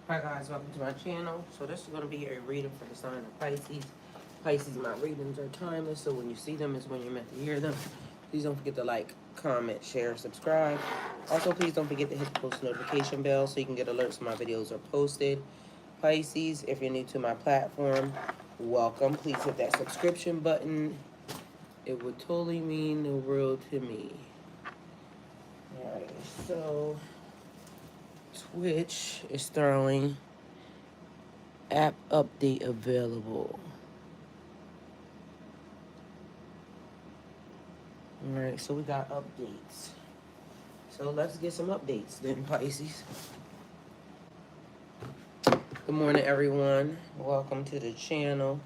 Hi guys, welcome to my channel. So this is going to be a reading for the sign of Pisces. Pisces, my readings are timeless, so when you see them is when you're meant to hear them. Please don't forget to like, comment, share, subscribe. Also, please don't forget to hit the post notification bell so you can get alerts when my videos are posted. Pisces, if you're new to my platform, welcome. Please hit that subscription button. It would totally mean the world to me. Alright, so Twitch is throwing app update available. Alright, so we got updates. So let's get some updates then, Pisces. Good morning, everyone. Welcome to the channel.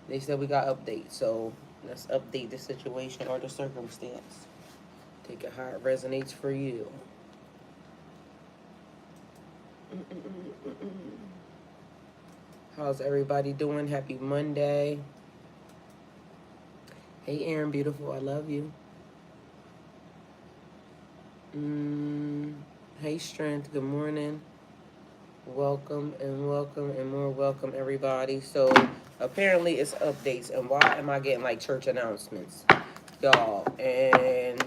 They said we got updates, so let's update the situation or the circumstance. Take it how it resonates for you. How's everybody doing? Happy Monday. Hey, Aaron, beautiful. I love you. Hey, Strength. Good morning. Welcome and welcome and more welcome, everybody. So apparently it's updates. And why am I getting like church announcements, y'all? And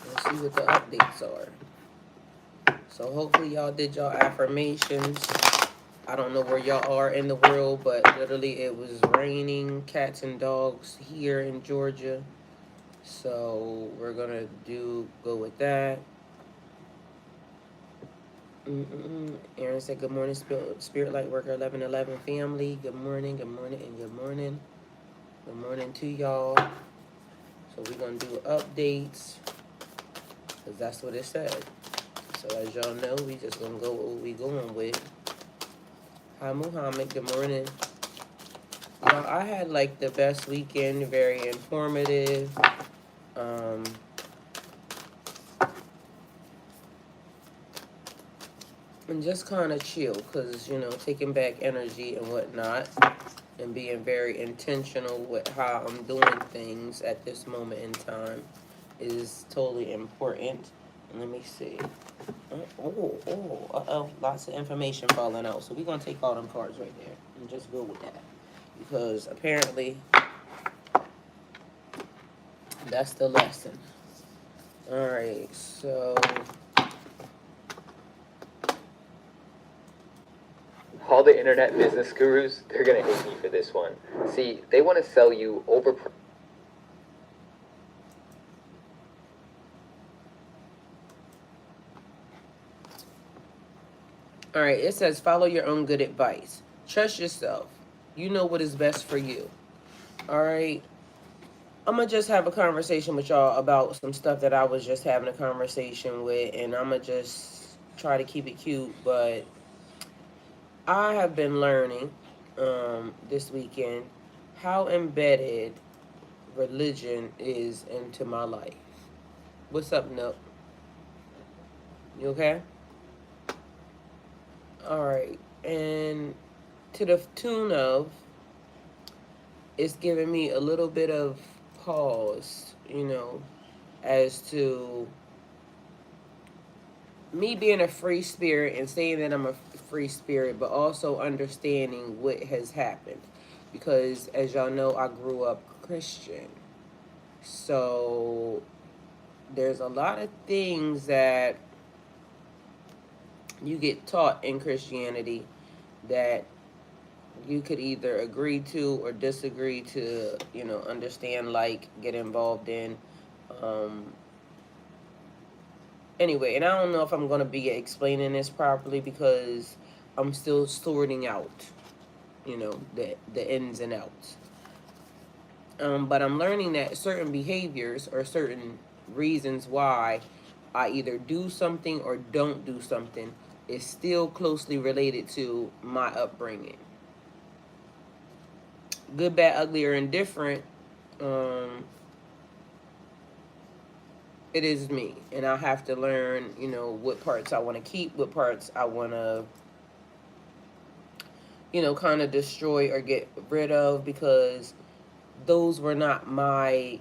let's see what the updates are. So hopefully y'all did y'all affirmations. I don't know where y'all are in the world, but literally it was raining cats and dogs here in Georgia. So we're gonna go with that. Aaron said, good morning, Spirit Light Worker 1111 family. Good morning, good morning, and good morning. Good morning to y'all. So we're going to do updates because that's what it said. So as y'all know, we just going to go with what we going with. Hi, Muhammad. Good morning. Y'all, I had like the best weekend, very informative. And just kind of chill because, you know, taking back energy and whatnot and being very intentional with how I'm doing things at this moment in time is totally important. Let me see. Lots of information falling out. So we're going to take all them cards right there and just go with that. Because apparently that's the lesson. All right, so all the internet business gurus, they're going to hate me for this one. See, they want to sell you overpriced. all right, it says follow your own good advice. Trust yourself. You know what is best for you. All right. I'm going to just have a conversation with y'all about some stuff that I was just having a conversation with, and I'm going to just try to keep it cute, but I have been learning this weekend how embedded religion is into my life. What's up, Nook? You okay? All right. And to the tune of, it's giving me a little bit of pause, you know, as to me being a free spirit and saying that I'm a free spirit, but also understanding what has happened. Because as y'all know, I grew up Christian. So there's a lot of things that you get taught in Christianity that you could either agree to or disagree to, you know, understand, like, get involved in. Anyway, and I don't know if I'm going to be explaining this properly because I'm still sorting out, you know, the ins and outs. But I'm learning that certain behaviors or certain reasons why I either do something or don't do something is still closely related to my upbringing. Good, bad, ugly, or indifferent, it is me. And I have to learn, you know, what parts I want to keep, what parts I want to, you know, kind of destroy or get rid of, because those were not my,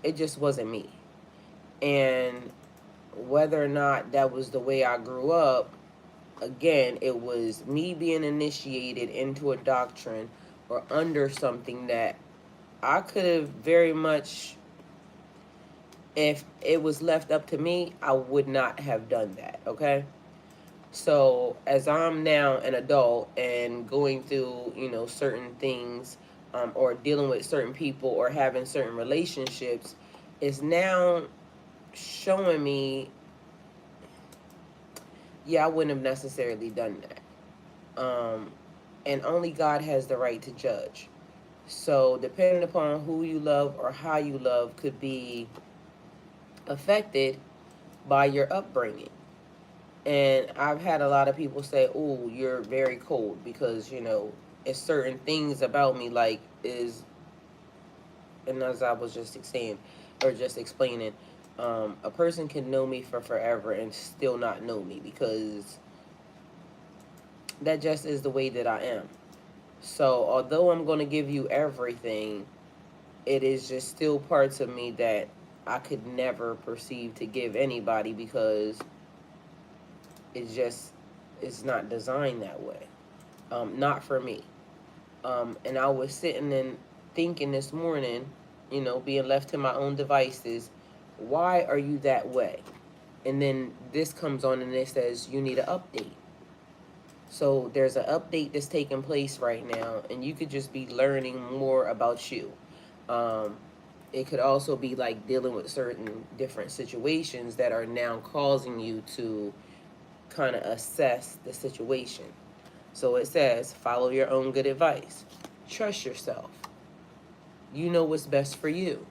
it just wasn't me. And whether or not that was the way I grew up, again, it was me being initiated into a doctrine or under something that I could have very much, if it was left up to me, I would not have done that, okay? So as I'm now an adult and going through, certain things, or dealing with certain people or having certain relationships, is now showing me, yeah, I wouldn't have necessarily done that. And only God has the right to judge. So depending upon who you love or how you love could be affected by your upbringing. And I've had a lot of people say, "Oh, you're very cold," because it's certain things about me, like is, and as I was just saying or just explaining, a person can know me for forever and still not know me, because that just is the way that I am. So although I'm going to give you everything, it is just still parts of me that I could never perceive to give anybody, because it's just, it's not designed that way. Not for me. And I was sitting and thinking this morning, being left to my own devices, why are you that way? And then this comes on and it says you need an update. So there's an update that's taking place right now, and you could just be learning more about you. Um, it could also be like dealing with certain different situations that are now causing you to kind of assess the situation. So it says, follow your own good advice. Trust yourself. You know what's best for you.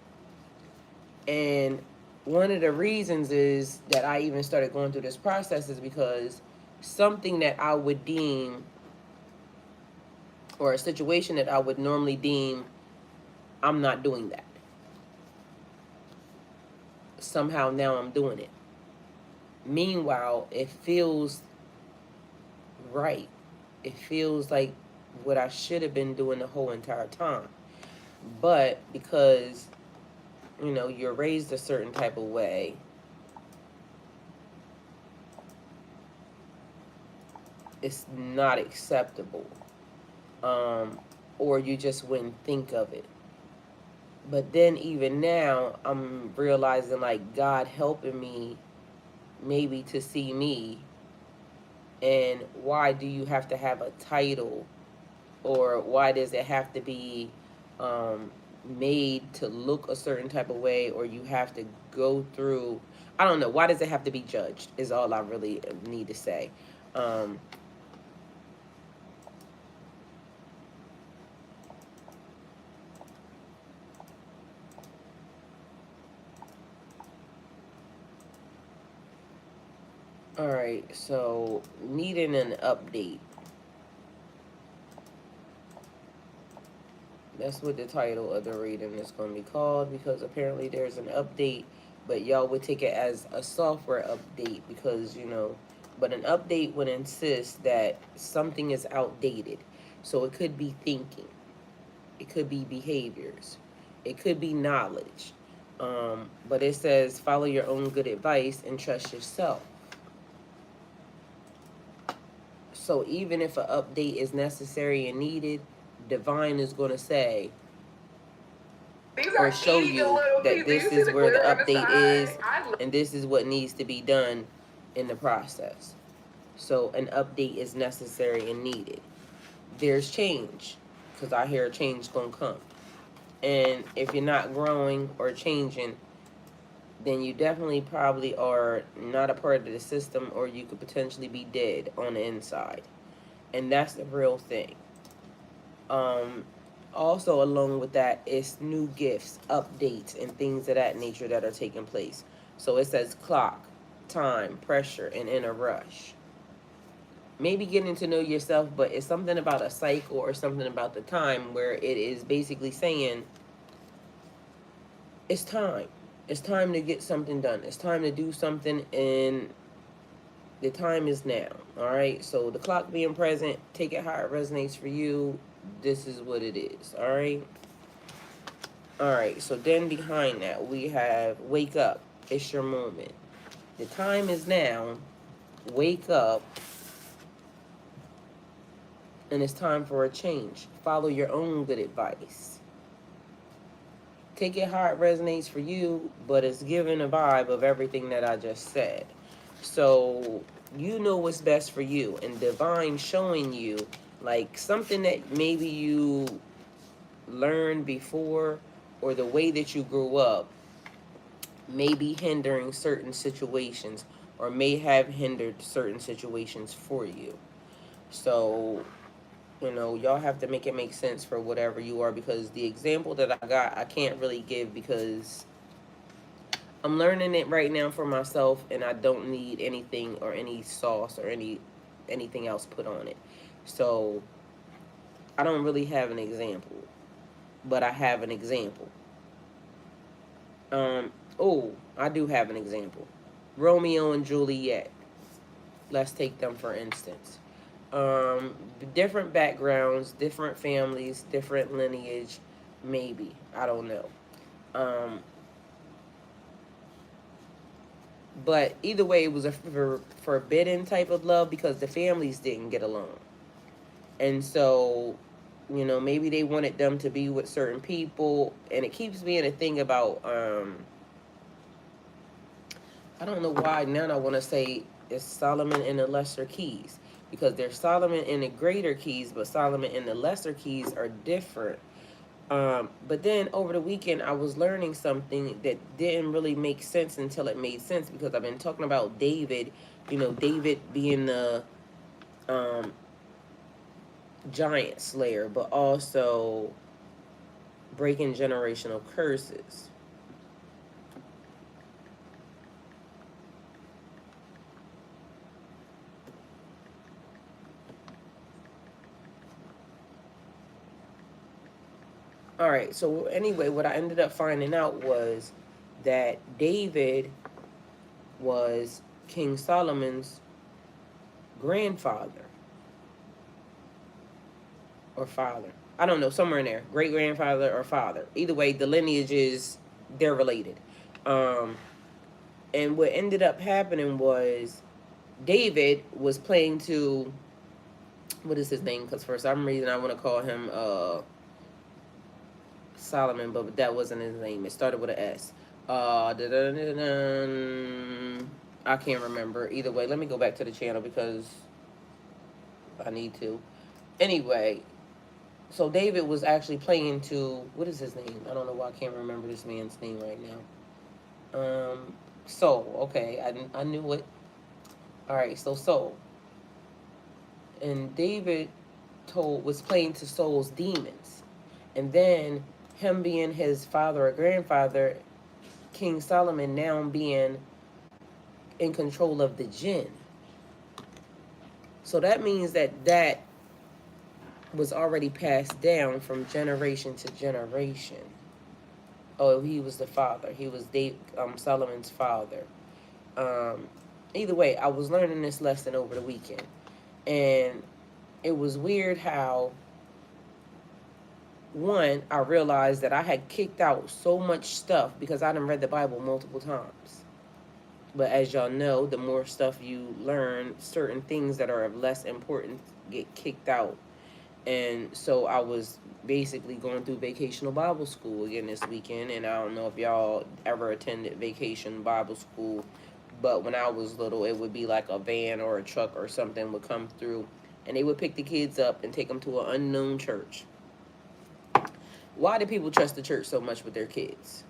And one of the reasons is that I even started going through this process is because something that I would deem, or a situation that I would normally deem, I'm not doing that. Somehow now I'm doing it. Meanwhile, it feels right. It feels like what I should have been doing the whole entire time. But because, you're raised a certain type of way, it's not acceptable. Or you just wouldn't think of it. But then even now, I'm realizing like God helping me maybe to see me. And why do you have to have a title, or why does it have to be made to look a certain type of way, or you have to go through, I don't know, why does it have to be judged is all I really need to say. um, all right, so needing an update, that's what the title of the reading is going to be called, because apparently there's an update, but y'all would take it as a software update, because but an update would insist that something is outdated. So it could be thinking, it could be behaviors, it could be knowledge. But it says follow your own good advice and trust yourself. So even if an update is necessary and needed, divine is going to say or show you that this is where the update is, and this is what needs to be done in the process. So an update is necessary and needed. There's change, because I hear change gonna come. And if you're not growing or changing, then you definitely probably are not a part of the system, or you could potentially be dead on the inside. And that's the real thing. Also, along with that, it's new gifts, updates, and things of that nature that are taking place. So it says clock, time, pressure, and in a rush. Maybe getting to know yourself, but it's something about a cycle or something about the time where it is basically saying it's time. It's time to get something done. It's time to do something, and the time is now. All right. So the clock being present, take it how it resonates for you. this is what it is. All right. All right. So then behind that, we have wake up. It's your moment. The time is now. Wake up. And it's time for a change. Follow your own good advice. Take it how it resonates for you, but it's giving a vibe of everything that I just said. So you know what's best for you, and divine showing you like something that maybe you learned before, or the way that you grew up may be hindering certain situations, or may have hindered certain situations for you. So y'all have to make it make sense for whatever you are, because the example that I got, I can't really give because I'm learning it right now for myself, and I don't need anything or any sauce or anything else put on it. So I don't really have an example, but I have an example. Oh, I do have an example. Romeo and Juliet. Let's take them for instance. Different backgrounds, different families, different lineage, maybe. I don't know. But either way, it was a forbidden type of love because the families didn't get along. And so, maybe they wanted them to be with certain people. And it keeps being a thing about, I don't know why now I want to say it's Solomon and the Lesser Keys. Because there's Solomon in the Greater Keys, but Solomon and the Lesser Keys are different. But then over the weekend, I was learning something that didn't really make sense until it made sense, because I've been talking about David, David being the giant slayer, but also breaking generational curses. All right, so anyway, what I ended up finding out was that David was King Solomon's grandfather or father. I don't know, somewhere in there, great grandfather or father. Either way, the lineage is, they're related. And what ended up happening was David was playing to, what is his name? Because for some reason I want to call him Solomon, but that wasn't his name. It started with an S. I can't remember. Either way, let me go back to the channel because I need to. Anyway, so David was actually playing to, what is his name? I don't know why I can't remember this man's name right now. Soul. Okay, I knew it. All right, so Soul. And David was playing to Soul's demons. And then him being his father or grandfather, King Solomon now being in control of the jinn. So that means that was already passed down from generation to generation. Oh, he was the father. He was Solomon's father. Either way, I was learning this lesson over the weekend. And it was weird how, one, I realized that I had kicked out so much stuff because I done read the Bible multiple times. But as y'all know, the more stuff you learn, certain things that are of less importance get kicked out. And so I was basically going through Vacational Bible School again this weekend. And I don't know if y'all ever attended Vacation Bible School, but when I was little, it would be like a van or a truck or something would come through, and they would pick the kids up and take them to an unknown church. Why do people trust the church so much with their kids?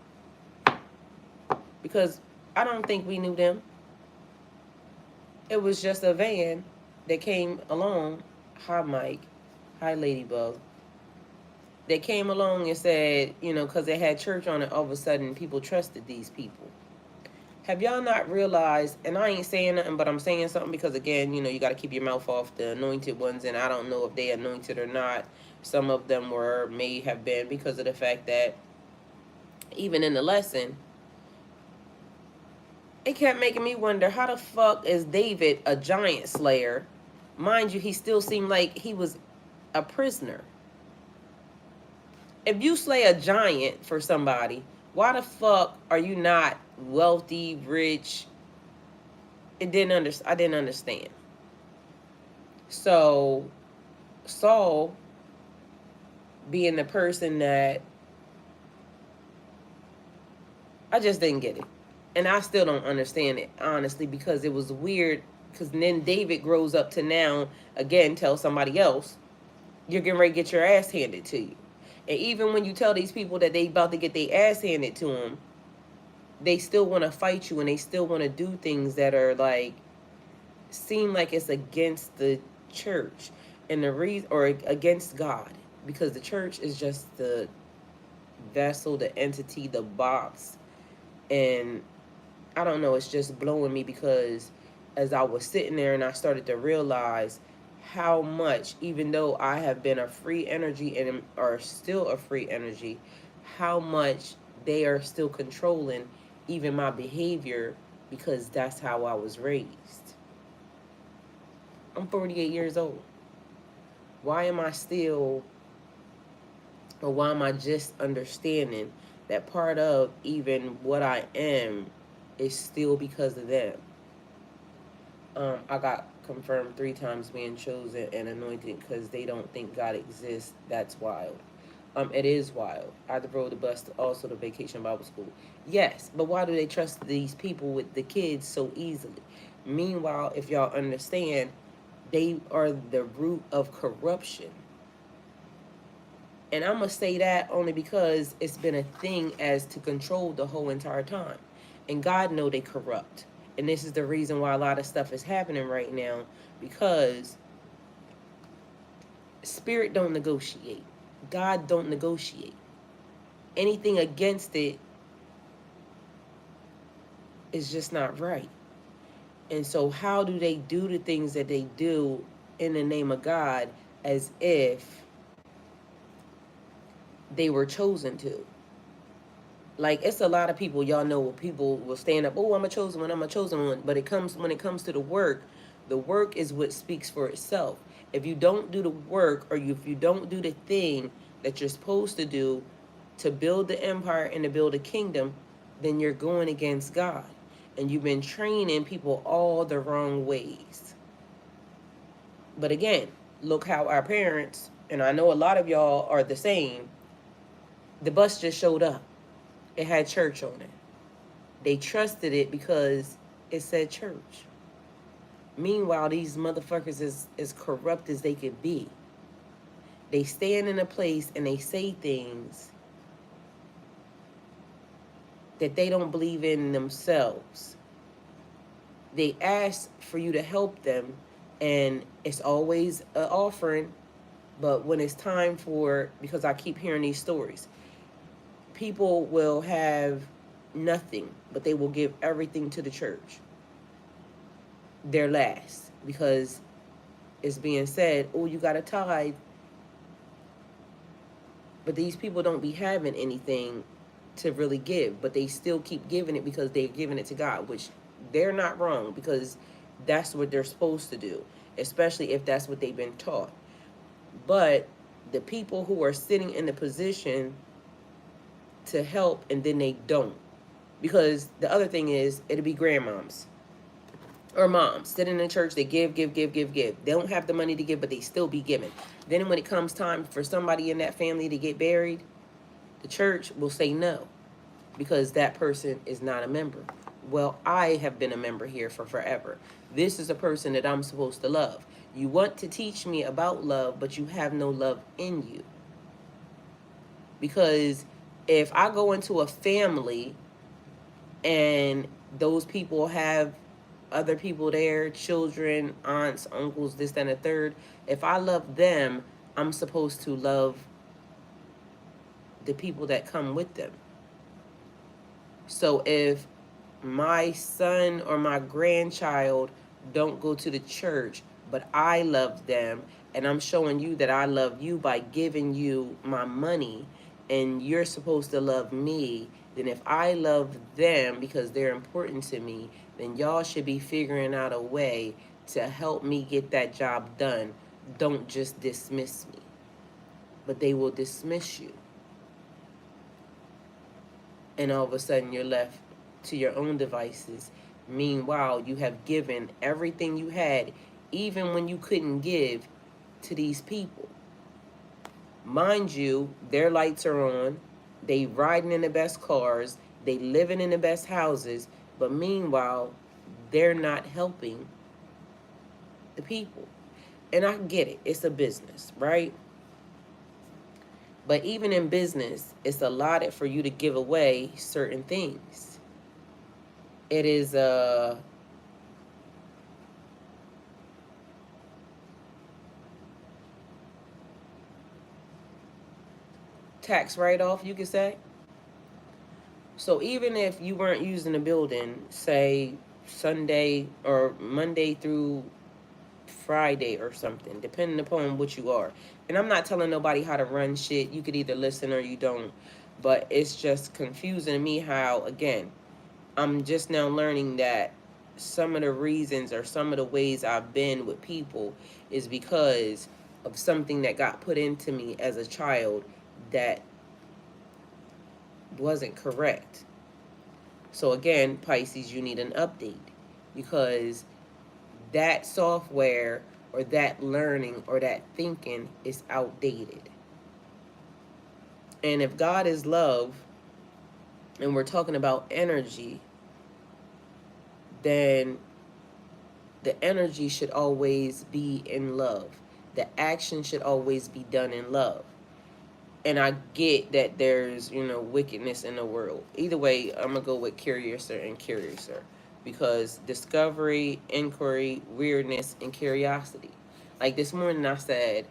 Because I don't think we knew them. It was just a van that came along. Hi, Mike. Hi, Ladybug. They came along and said, because they had church on it, all of a sudden people trusted these people. Have y'all not realized, and I ain't saying nothing, but I'm saying something because, again, you got to keep your mouth off the anointed ones, and I don't know if they anointed or not. Some of them may have been, because of the fact that even in the lesson, it kept making me wonder, how the fuck is David a giant slayer? Mind you, he still seemed like he was a prisoner. If you slay a giant for somebody, why the fuck are you not wealthy, rich? I didn't understand. So Saul, being the person that I just didn't get it, and I still don't understand it honestly, because it was weird. Because then David grows up to now again tell somebody else you're getting ready to get your ass handed to you, and even when you tell these people that they about to get their ass handed to them, they still want to fight you and they still want to do things that are like seem like it's against the church and the reason, or against God, because the church is just the vessel, the entity, the box. And I don't know, it's just blowing me, because as I was sitting there and I started to realize how much, even though I have been a free energy and are still a free energy, how much they are still controlling even my behavior, because that's how I was raised. I'm 48 years old. Why am I still, or why am I just understanding that part of even what I am is still because of them? I got confirmed 3 times being chosen and anointed because they don't think God exists. That's wild. It is wild. I rode the bus to also the Vacation Bible School. Yes, but why do they trust these people with the kids so easily? Meanwhile, if y'all understand, they are the root of corruption. And I'm going to say that only because it's been a thing as to control the whole entire time. And God know they corrupt. And this is the reason why a lot of stuff is happening right now, because spirit don't negotiate. God don't negotiate. Anything against it is just not right. And so how do they do the things that they do in the name of God as if they were chosen to? Like, it's a lot of people, y'all know, people will stand up, oh, I'm a chosen one, I'm a chosen one. But when it comes to the work is what speaks for itself. If you don't do the work, or if you don't do the thing that you're supposed to do to build the empire and to build a kingdom, then you're going against God. And you've been training people all the wrong ways. But again, look how our parents, and I know a lot of y'all are the same, the bus just showed up. It had church on it. They trusted it because it said church. Meanwhile, these motherfuckers is as corrupt as they could be. They stand in a place and they say things that they don't believe in themselves. They ask for you to help them, and it's always an offering. But when it's time for, because I keep hearing these stories, people will have nothing, but they will give everything to the church. Their last, because it's being said, oh, you got to tithe. But these people don't be having anything to really give, but they still keep giving it because they're giving it to God, which they're not wrong, because that's what they're supposed to do, especially if that's what they've been taught. But the people who are sitting in the position to help and then they don't, because the other thing is, it'll be grandmoms or moms sitting in church, they give. They don't have the money to give, but they still be giving. Then when it comes time for somebody in that family to get buried, the church will say no, because that person is not a member. Well, I have been a member here for forever. This is a person that I'm supposed to love. You want to teach me about love, but you have no love in you. Because if I go into a family and those people have other people there, children, aunts, uncles, this, that, and the third, if I love them, I'm supposed to love the people that come with them. So if my son or my grandchild don't go to the church, but I love them, and I'm showing you that I love you by giving you my money, and you're supposed to love me, then if I love them because they're important to me, then y'all should be figuring out a way to help me get that job done. Don't just dismiss me. But they will dismiss you. and all of a sudden you're left to your own devices. Meanwhile, you have given everything you had, even when you couldn't give, to these people. Mind you, their lights are on, they riding in the best cars, they living in the best houses, but meanwhile, they're not helping the people. And I get it, it's a business, right? But even in business, it's allotted for you to give away certain things. It is a tax write-off, you could say. So even if you weren't using the building, say Sunday or Monday through Friday or something, depending upon what you are. And I'm not telling nobody how to run shit. You could either listen or you don't. But it's just confusing to me how, again, I'm just now learning that some of the reasons or some of the ways I've been with people is because of something that got put into me as a child that wasn't correct. So again, Pisces, you need an update because that software or that learning or that thinking is outdated. And if God is love and we're talking about energy, then the energy should always be in love. The action should always be done in love. And I get that there's, wickedness in the world. Either way, I'm going to go with curiouser and curiouser. Because discovery, inquiry, weirdness, and curiosity. Like this morning I said,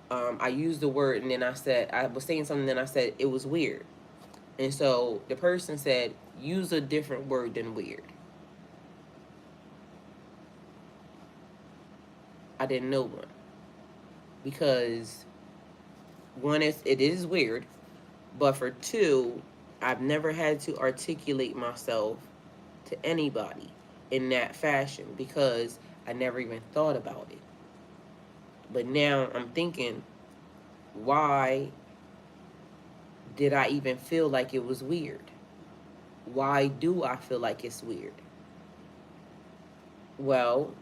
I used the word and then I was saying something, then I said it was weird. And so the person said, use a different word than weird. I didn't know one. Because one, it is weird. But for two, I've never had to articulate myself to anybody in that fashion because I never even thought about it. But now I'm thinking, why did I even feel like it was weird? Why do I feel like it's weird? Well,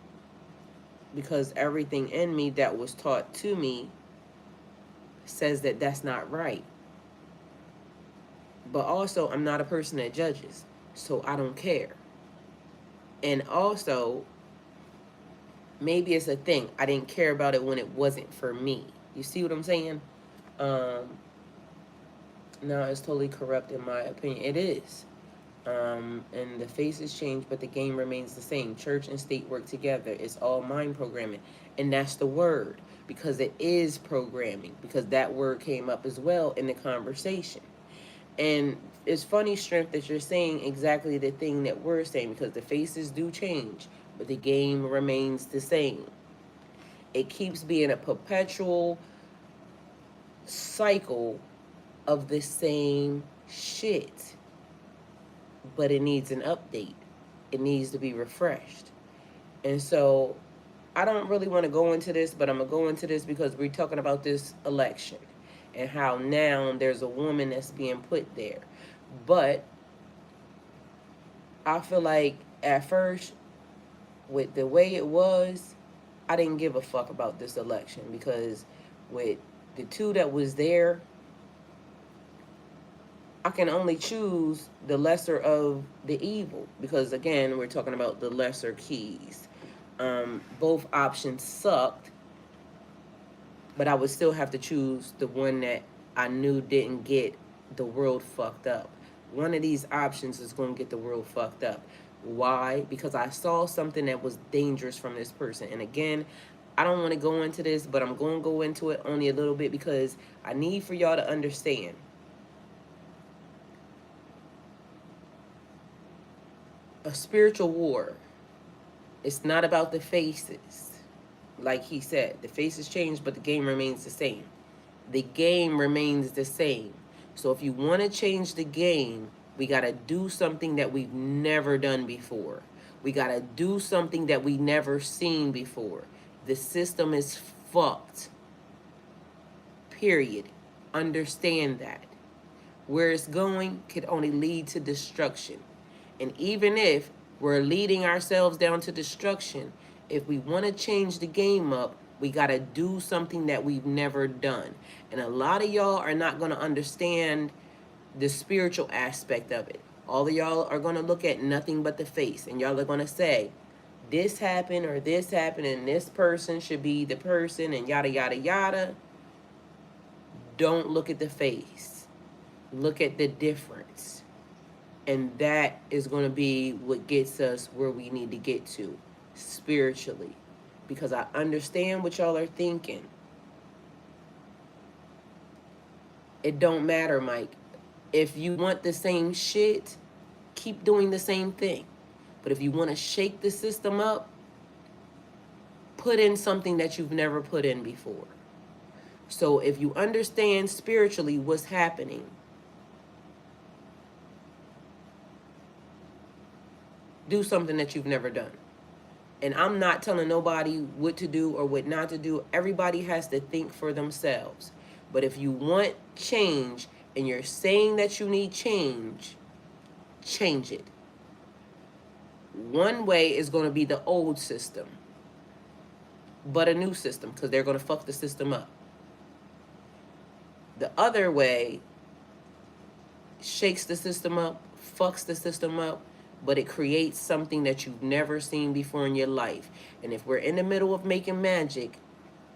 because everything in me that was taught to me says that that's not right. But also, I'm not a person that judges, so I don't care. And also, maybe it's a thing. I didn't care about it when it wasn't for me. You see what I'm saying? No, it's totally corrupt in my opinion. It is. And the faces change, but the game remains the same. Church and state work together. It's all mind programming. And that's the word, because it is programming, because that word came up as well in the conversation. And it's funny, Strength, that you're saying exactly the thing that we're saying, because the faces do change, but the game remains the same. It keeps being a perpetual cycle of the same shit. But it needs an update. It needs to be refreshed. And so I don't really want to go into this, but I'm going to go into this because we're talking about this election and how now there's a woman that's being put there. But I feel like at first, with the way it was, I didn't give a fuck about this election because with the two that was there, I can only choose the lesser of the evil because, again, we're talking about the lesser keys. Both options sucked, but I would still have to choose the one that I knew didn't get the world fucked up. One of these options is going to get the world fucked up. Why? Because I saw something that was dangerous from this person. And again, I don't want to go into this, but I'm going to go into it only a little bit because I need for y'all to understand. A spiritual war. It's not about the faces. Like he said, the faces change, but the game remains the same. The game remains the same. So if you want to change the game, we got to do something that we've never done before. We got to do something that we never seen before. The system is fucked. Period. Understand that. where it's going could only lead to destruction. And even if we're leading ourselves down to destruction, if we want to change the game up, we got to do something that we've never done. And a lot of y'all are not going to understand the spiritual aspect of it. All of y'all are going to look at nothing but the face. And y'all are going to say, this happened or this happened and this person should be the person and yada, yada, yada. Don't look at the face. Look at the difference. And that is going to be what gets us where we need to get to spiritually. Because I understand what y'all are thinking. It don't matter, Mike. If you want the same shit, keep doing the same thing. But if you want to shake the system up, put in something that you've never put in before. So if you understand spiritually what's happening, do something that you've never done. And I'm not telling nobody what to do or what not to do. Everybody has to think for themselves. But if you want change and you're saying that you need change, change it. One way is going to be the old system, but a new system, because they're going to fuck the system up. The other way shakes the system up, fucks the system up, but it creates something that you've never seen before in your life. And if we're in the middle of making magic,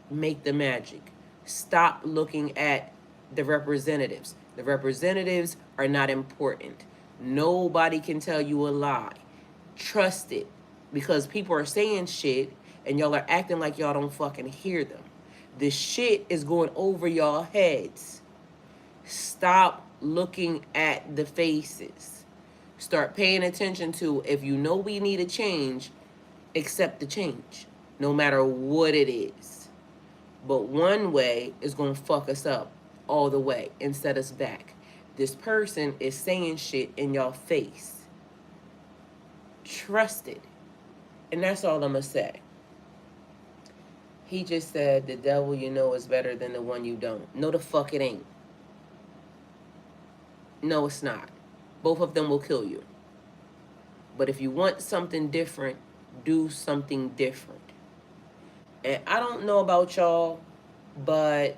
make the magic. Stop looking at the representatives. The representatives are not important. Nobody can tell you a lie. Trust it, because people are saying shit and y'all are acting like y'all don't fucking hear them. This shit is going over y'all heads. Stop looking at the faces. Start paying attention to, if you know we need a change, accept the change, no matter what it is. But one way is going to fuck us up all the way and set us back. This person is saying shit in y'all face. Trust it. And that's all I'm going to say. He just said the devil you know is better than the one you don't. No, the fuck it ain't. No, it's not. Both of them will kill you. But if you want something different, do something different. And I don't know about y'all, but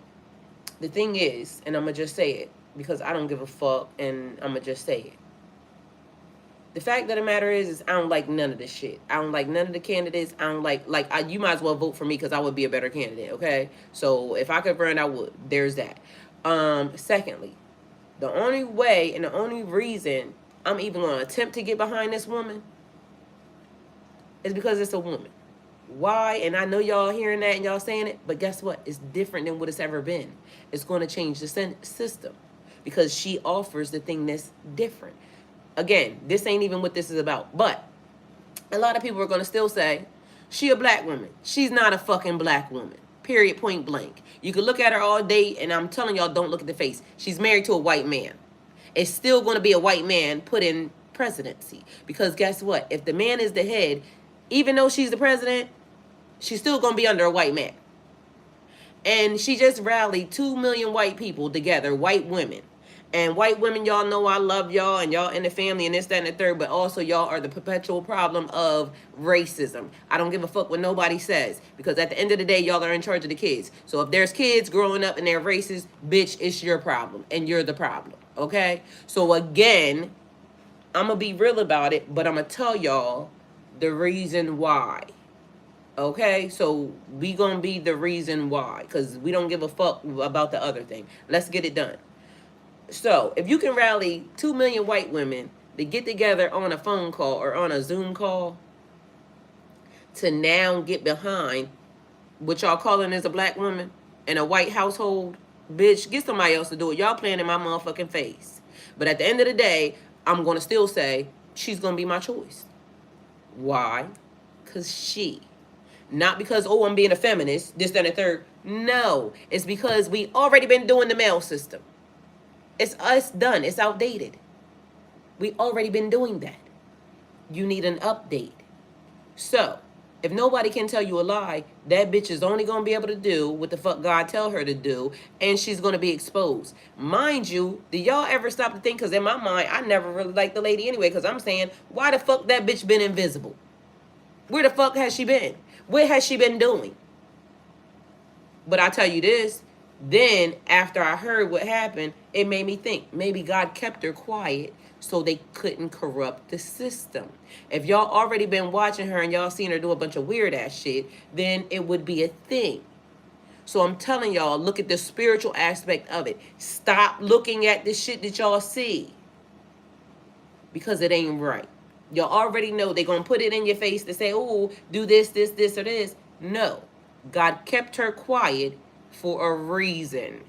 the thing is, and I'm going to just say it, because I don't give a fuck, and I'm going to just say it. The fact of the matter is I don't like none of this shit. I don't like none of the candidates. I don't you might as well vote for me because I would be a better candidate, okay? So if I could run, I would. There's that. Secondly, the only way and the only reason I'm even going to attempt to get behind this woman is because it's a woman. Why? And I know y'all hearing that and y'all saying it, but guess what? It's different than what it's ever been. It's going to change the system because she offers the thing that's different. Again, this ain't even what this is about. But a lot of people are going to still say, she a black woman. She's not a fucking black woman. Period, point blank. You can look at her all day, and I'm telling y'all, don't look at the face. She's married to a white man. It's still going to be a white man put in presidency. Because guess what? If the man is the head, even though she's the president, she's still going to be under a white man. And she just rallied 2 million white people together, white women. And white women, y'all know I love y'all, and y'all in the family, and this, that, and the third, but also y'all are the perpetual problem of racism. I don't give a fuck what nobody says, because at the end of the day, y'all are in charge of the kids. So if there's kids growing up and they're racist, bitch, it's your problem, and you're the problem, okay? So again, I'm going to be real about it, but I'm going to tell y'all the reason why. Okay, so we gonna be the reason why, because we don't give a fuck about the other thing. Let's get it done. So if you can rally 2 million white women to get together on a phone call or on a Zoom call to now get behind what y'all calling as a black woman in a white household, bitch, get somebody else to do it. Y'all playing in my motherfucking face. But at the end of the day, I'm gonna still say she's gonna be my choice. Why? Because she. Not because, oh, I'm being a feminist, this, that, and the third. No, it's because we already been doing the male system. It's us done. It's outdated. We already been doing that. You need an update. So, If nobody can tell you a lie, that bitch is only going to be able to do what the fuck God tell her to do, and she's going to be exposed. Mind you, do y'all ever stop to think, because in my mind, I never really liked the lady anyway, because I'm saying, why the fuck that bitch been invisible? Where the fuck has she been? What has she been doing? But I tell you this, then after I heard what happened, it made me think maybe God kept her quiet so they couldn't corrupt the system. If y'all already been watching her and y'all seen her do a bunch of weird ass shit, then it would be a thing. So I'm telling y'all, look at the spiritual aspect of it. Stop looking at the shit that y'all see, because it ain't right. Y'all already know they're going to put it in your face to say, oh, do this, this, this, or this. No. God kept her quiet for a reason.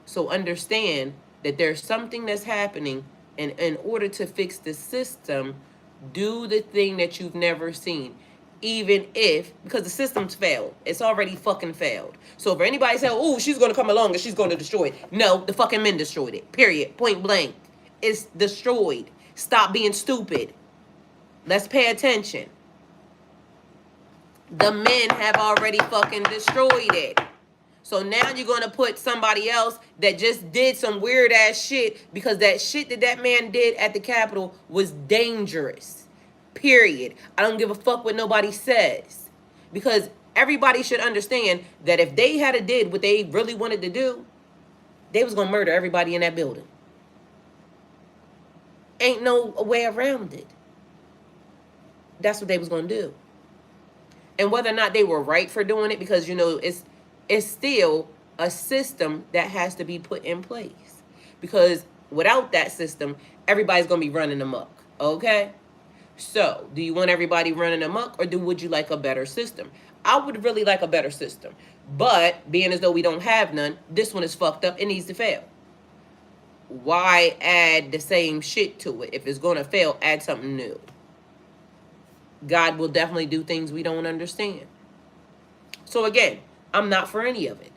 So understand that there's something that's happening, and in order to fix the system, do the thing that you've never seen. Even if, because the system's failed. It's already fucking failed. So if anybody says, oh, she's going to come along and she's going to destroy it. No, the fucking men destroyed it. Period. Point blank. It's destroyed. Stop being stupid. Let's pay attention. The men have already fucking destroyed it. So now you're going to put somebody else that just did some weird ass shit, because that shit that that man did at the Capitol was dangerous. Period. I don't give a fuck what nobody says. Because everybody should understand that if they had did what they really wanted to do, they was going to murder everybody in that building. Ain't no way around it. That's what they was going to do. And whether or not they were right for doing it, because, you know, it's still a system that has to be put in place. Because without that system, everybody's going to be running amok. Okay? So, do you want everybody running amok, or would you like a better system? I would really like a better system. But, being as though we don't have none, this one is fucked up. It needs to fail. Why add the same shit to it? If it's going to fail, add something new. God will definitely do things we don't understand. So again, I'm not for any of it.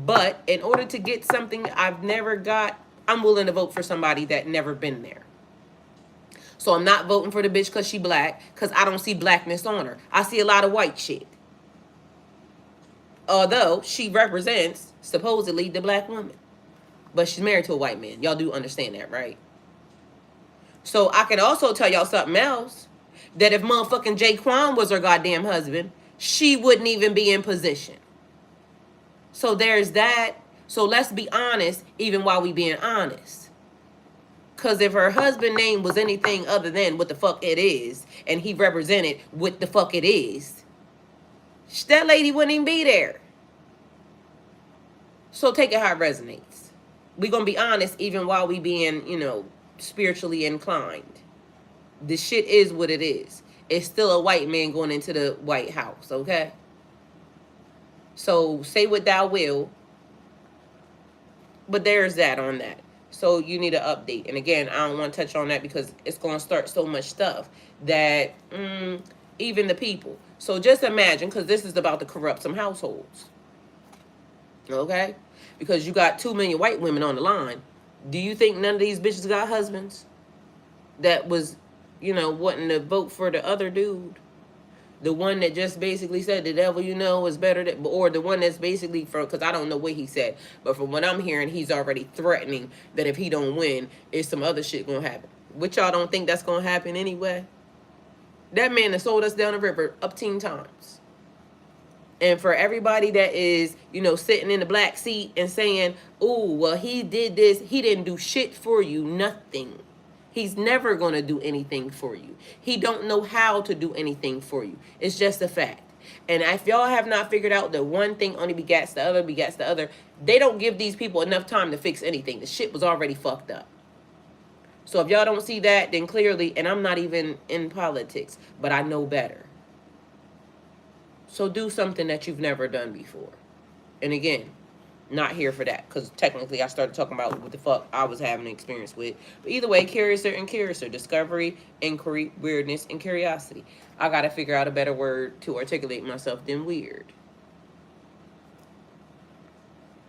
But in order to get something I've never got, I'm willing to vote for somebody that never been there. So I'm not voting for the bitch because she black, because I don't see blackness on her. I see a lot of white shit. Although she represents, supposedly, the black woman. But she's married to a white man. Y'all do understand that, right? So I can also tell y'all something else. That if motherfucking Jaquan was her goddamn husband, she wouldn't even be in position. So there's that. So let's be honest, even while we being honest. Because if her husband's name was anything other than what the fuck it is, and he represented what the fuck it is, that lady wouldn't even be there. So take it how it resonates. We're going to be honest, even while we being, you know, spiritually inclined. The shit is what it is. It's still a white man going into the White House, okay? So say what thou will. But there's that on that. So you need an update. And again, I don't want to touch on that because it's going to start so much stuff that even the people. So just imagine, because this is about to corrupt some households. Okay? Because you got 2 million white women on the line. Do you think none of these bitches got husbands that was, you know, wanting to vote for the other dude? The one that just basically said the devil, you know, is better than, or the one that's basically from, because I don't know what he said, but from what I'm hearing, he's already threatening that if he don't win, it's some other shit gonna happen. Which y'all don't think that's gonna happen anyway? That man that sold us down the river up 10 times. And for everybody that is, you know, sitting in the black seat and saying, oh, well, he did this, he didn't do shit for you, nothing. He's never going to do anything for you. He don't know how to do anything for you. It's just a fact. And if y'all have not figured out that one thing only begats the other, they don't give these people enough time to fix anything. The shit was already fucked up. So if y'all don't see that, then clearly, and I'm not even in politics, but I know better. So do something that you've never done before. And again, not here for that, because technically I started talking about what the fuck I was having an experience with. But either way, curiouser and curiouser. Discovery, inquiry, weirdness, and curiosity. I gotta figure out a better word to articulate myself than weird.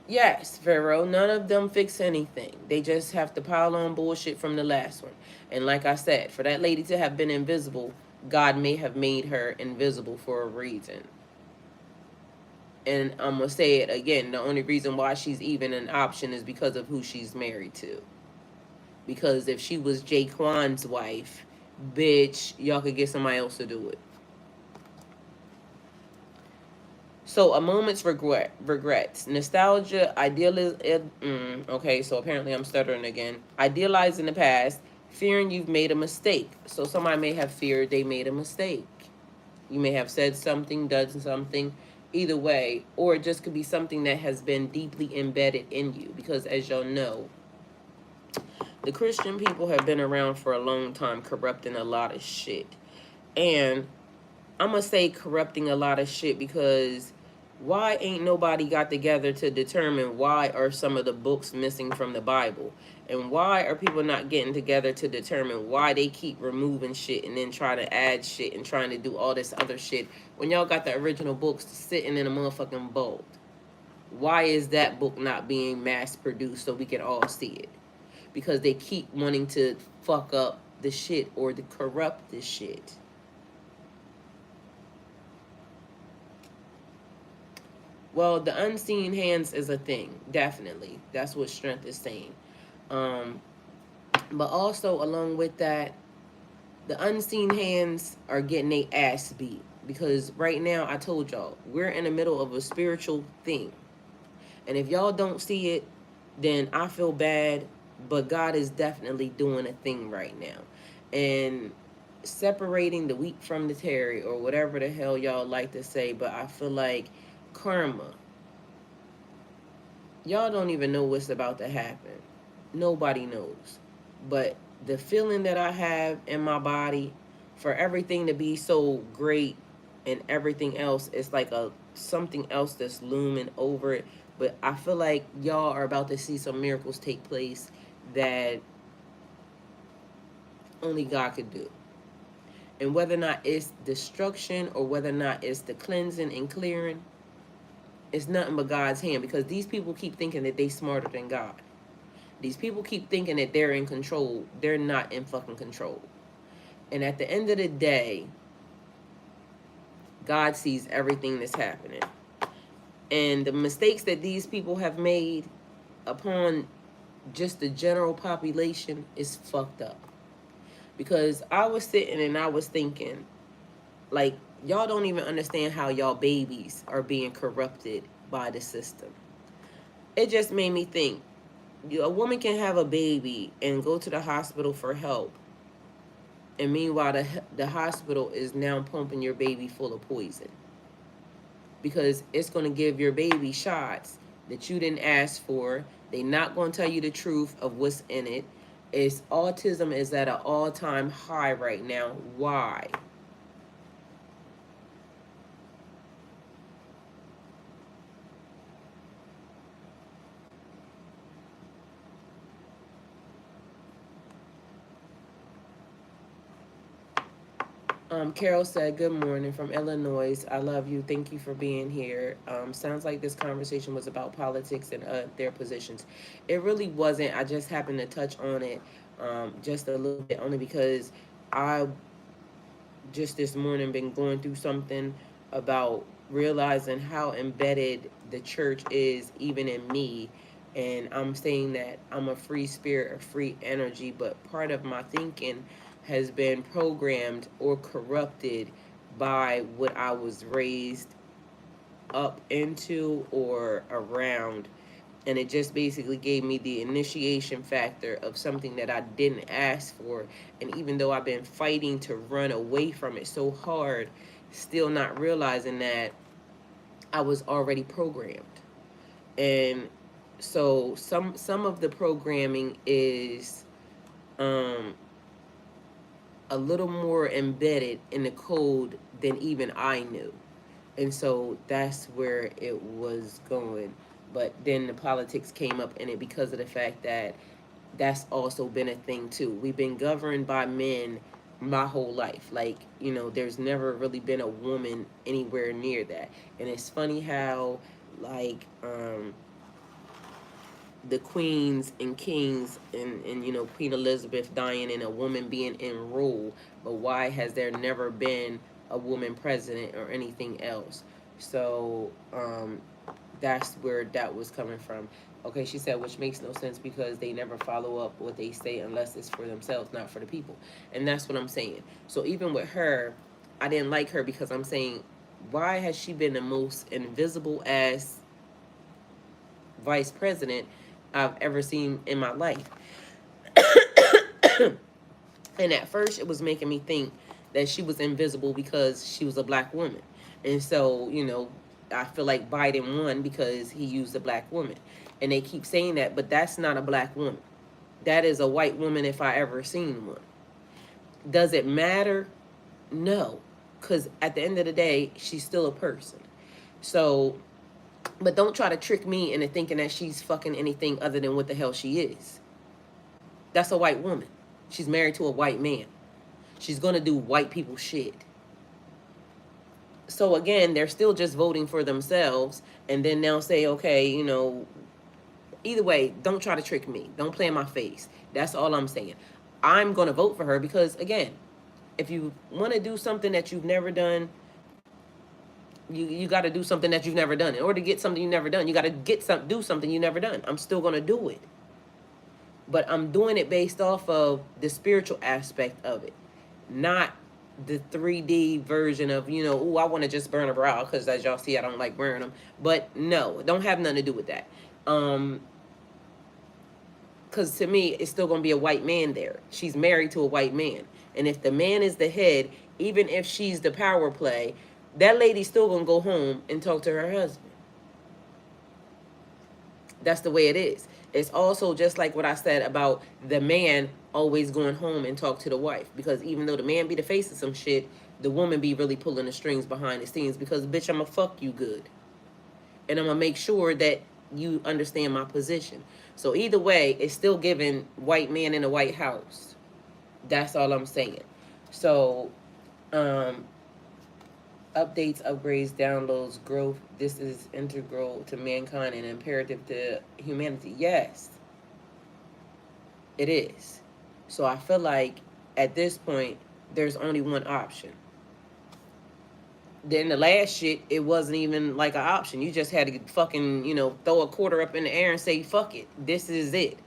Yes, Pharaoh, none of them fix anything. They just have to pile on bullshit from the last one. And like I said, for that lady to have been invisible, God may have made her invisible for a reason. And I'm going to say it again. The only reason why she's even an option is because of who she's married to. Because if she was Jaquan's wife, bitch, y'all could get somebody else to do it. So a moment's regrets, nostalgia, idealism. Okay, so apparently I'm stuttering again. Idealizing the past, fearing you've made a mistake. So somebody may have feared they made a mistake. You may have said something, done something, either way, or it just could be something that has been deeply embedded in you. Because as y'all know, the Christian people have been around for a long time, corrupting a lot of shit. And I'm going to say corrupting a lot of shit because why ain't nobody got together to determine why are some of the books missing from the Bible? And why are people not getting together to determine why they keep removing shit and then try to add shit and trying to do all this other shit when y'all got the original books sitting in a motherfucking vault? Why is that book not being mass produced so we can all see it? Because they keep wanting to fuck up the shit or to corrupt the shit. Well, the unseen hands is a thing, definitely. That's what strength is saying. But also along with that, the unseen hands are getting their ass beat. Because right now, I told y'all, we're in the middle of a spiritual thing. And if y'all don't see it, then I feel bad. But God is definitely doing a thing right now. And separating the wheat from the tare, or whatever the hell y'all like to say, but I feel like karma. Y'all don't even know what's about to happen. Nobody knows. But the feeling that I have in my body for everything to be so great and everything else, it's like a something else that's looming over it. But I feel like y'all are about to see some miracles take place that only God could do. And whether or not it's destruction or whether or not it's the cleansing and clearing, it's nothing but God's hand, because these people keep thinking that they smarter than God. These people keep thinking that they're in control. They're not in fucking control. And at the end of the day, God sees everything that's happening. And the mistakes that these people have made upon just the general population is fucked up. Because I was sitting and I was thinking, like, y'all don't even understand how y'all babies are being corrupted by the system. It just made me think, a woman can have a baby and go to the hospital for help, and meanwhile the hospital is now pumping your baby full of poison, because it's going to give your baby shots that you didn't ask for. They're not going to tell you the truth of what's in it. It's autism is at an all-time high right now. Why? Carol said, good morning from Illinois. I love you. Thank you for being here. Sounds like this conversation was about politics and their positions. It really wasn't. I just happened to touch on it just a little bit, only because I just this morning been going through something about realizing how embedded the church is even in me. And I'm saying that I'm a free spirit, a free energy, but part of my thinking has been programmed or corrupted by what I was raised up into or around. And it just basically gave me the initiation factor of something that I didn't ask for. And even though I've been fighting to run away from it so hard, still not realizing that I was already programmed. And so some of the programming is a little more embedded in the code than even I knew. And so that's where it was going. But then the politics came up in it because of the fact that that's also been a thing too. We've been governed by men my whole life. Like, there's never really been a woman anywhere near that. And it's funny how, like, the queens and kings and you know, Queen Elizabeth dying and a woman being in rule, but why has there never been a woman president or anything else? So that's where that was coming from. Okay, she said, which makes no sense because they never follow up what they say unless it's for themselves, not for the people. And that's what I'm saying. So even with her, I didn't like her because I'm saying, why has she been the most invisible ass vice president I've ever seen in my life? And at first, it was making me think that she was invisible because she was a black woman. And so, you know, I feel like Biden won because he used a black woman. And they keep saying that, but that's not a black woman. That is a white woman if I ever seen one. Does it matter? No. Because at the end of the day, she's still a person. So, but don't try to trick me into thinking that she's fucking anything other than what the hell she is. That's a white woman. She's married to a white man. She's going to do white people shit. So again, they're still just voting for themselves, and then they'll say, okay, you know, either way, don't try to trick me. Don't play in my face. That's all I'm saying. I'm going to vote for her because, again, if you want to do something that you've never done, you got to do something that you've never done. In order to get something you've never done, you got to do something you've never done. I'm still going to do it. But I'm doing it based off of the spiritual aspect of it, not the 3D version of, you know, oh, I want to just burn a brow because as y'all see, I don't like burning them. But no, don't have nothing to do with that. Because to me, it's still going to be a white man there. She's married to a white man. And if the man is the head, even if she's the power play, that lady's still going to go home and talk to her husband. That's the way it is. It's also just like what I said about the man always going home and talk to the wife. Because even though the man be the face of some shit, the woman be really pulling the strings behind the scenes. Because, bitch, I'm going to fuck you good. And I'm going to make sure that you understand my position. So either way, it's still giving white man in the White House. That's all I'm saying. So, updates, upgrades, downloads, growth. This is integral to mankind and imperative to humanity. Yes, it is. So I feel like at this point, there's only one option. Then the last shit, it wasn't even like an option. You just had to fucking, you know, throw a quarter up in the air and say, fuck it. This is it.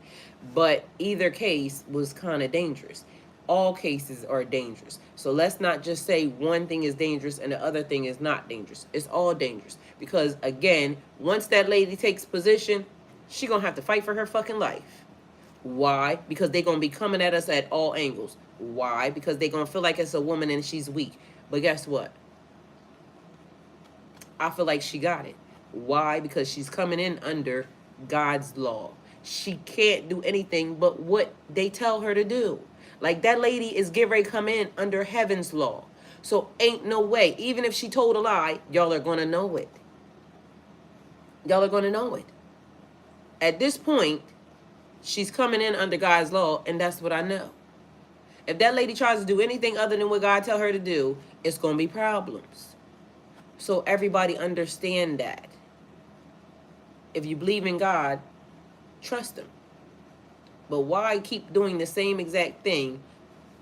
But either case was kind of dangerous. All cases are dangerous. So let's not just say one thing is dangerous and the other thing is not dangerous. It's all dangerous. Because again, once that lady takes position, she gonna have to fight for her fucking life. Why? Because they gonna be coming at us at all angles. Why? Because they gonna feel like it's a woman and she's weak. But guess what? I feel like she got it. Why? Because she's coming in under God's law. She can't do anything but what they tell her to do. Like that lady is getting ready to come in under heaven's law. So ain't no way. Even if she told a lie, y'all are going to know it. Y'all are going to know it. At this point, she's coming in under God's law, and that's what I know. If that lady tries to do anything other than what God tell her to do, it's going to be problems. So everybody understand that. If you believe in God, trust him. But why keep doing the same exact thing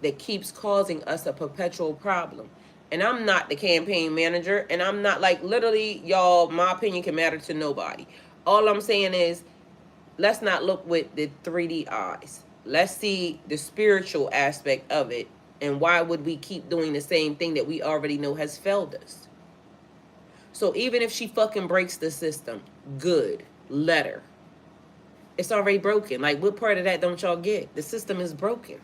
that keeps causing us a perpetual problem? And I'm not the campaign manager, and I'm not like, literally, y'all, my opinion can matter to nobody. All I'm saying is, let's not look with the 3D eyes. Let's see the spiritual aspect of it. And why would we keep doing the same thing that we already know has failed us? So even if she fucking breaks the system, good, let her. It's already broken. Like, what part of that don't y'all get? The system is broken.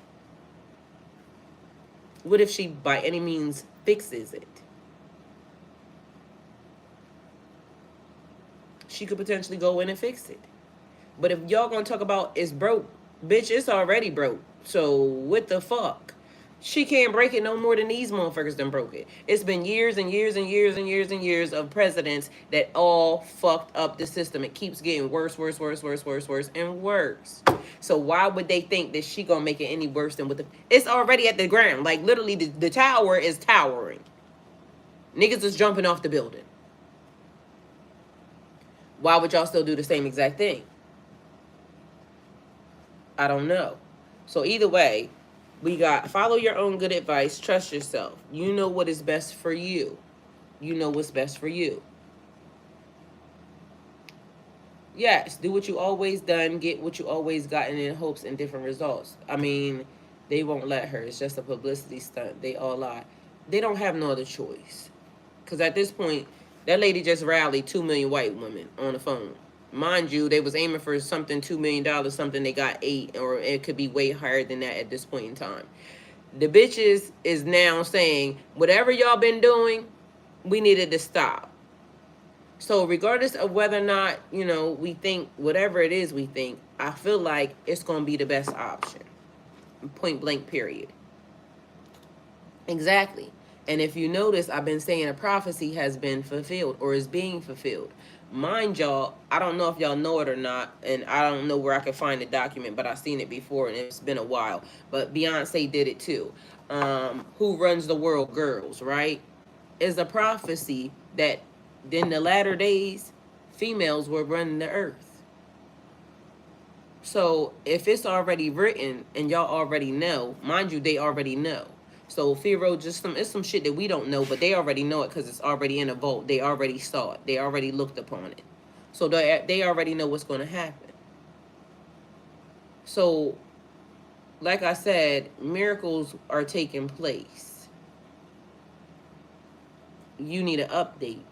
What if she, by any means, fixes it? She could potentially go in and fix it. But if y'all gonna talk about it's broke, bitch, it's already broke. So what the fuck? She can't break it no more than these motherfuckers done broke it. It's been years and years and years and years and years of presidents that all fucked up the system. It keeps getting worse, worse, worse, worse, worse, worse, and worse. So why would they think that she gonna make it any worse than what the... It's already at the ground. Like, literally, the tower is towering. Niggas is jumping off the building. Why would y'all still do the same exact thing? I don't know. So either way, we got follow your own good advice, trust yourself. You know what is best for you. You know what's best for you. Yes, do what you always done, get what you always gotten in hopes and different results. I mean, they won't let her. It's just a publicity stunt. They all lie. They don't have no other choice. Because at this point, that lady just rallied 2 million white women on the phone. Mind you, they was aiming for something $2 million, something they got 8, or it could be way higher than that at this point in time. The bitches is now saying, whatever y'all been doing, we needed to stop. So regardless of whether or not, we think whatever it is we think, I feel like it's going to be the best option. Point blank, period. Exactly. And if you notice, I've been saying a prophecy has been fulfilled or is being fulfilled. Mind y'all, I don't know if y'all know it or not, and I don't know where I can find the document, but I've seen it before and it's been a while. But Beyonce did it too. Who Runs the World Girls, right? Is a prophecy that in the latter days, females were running the earth. So if it's already written and y'all already know, mind you, they already know. So Pharaoh it's some shit that we don't know, but they already know it because it's already in a vault. They already saw it. They already looked upon it. So they already know what's going to happen. So, like I said, miracles are taking place. You need an update.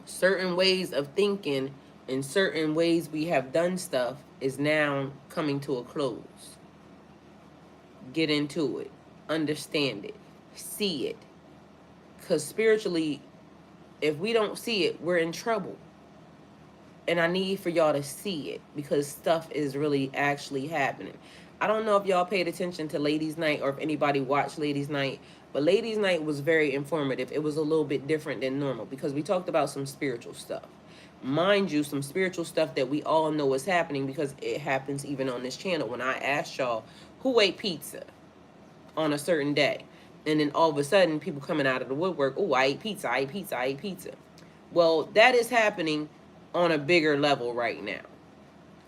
Certain ways of thinking and certain ways we have done stuff is now coming to a close. Get into it. Understand it. See it. Because spiritually, if we don't see it, we're in trouble. And I need for y'all to see it because stuff is really actually happening. I don't know if y'all paid attention to Ladies' Night or if anybody watched Ladies' Night, but Ladies' Night was very informative. It was a little bit different than normal because we talked about some spiritual stuff. Mind you, some spiritual stuff that we all know is happening because it happens even on this channel. When I asked y'all who ate pizza on a certain day, and then all of a sudden people coming out of the woodwork, oh, I ate pizza, I ate pizza, I ate pizza. Well, that is happening on a bigger level right now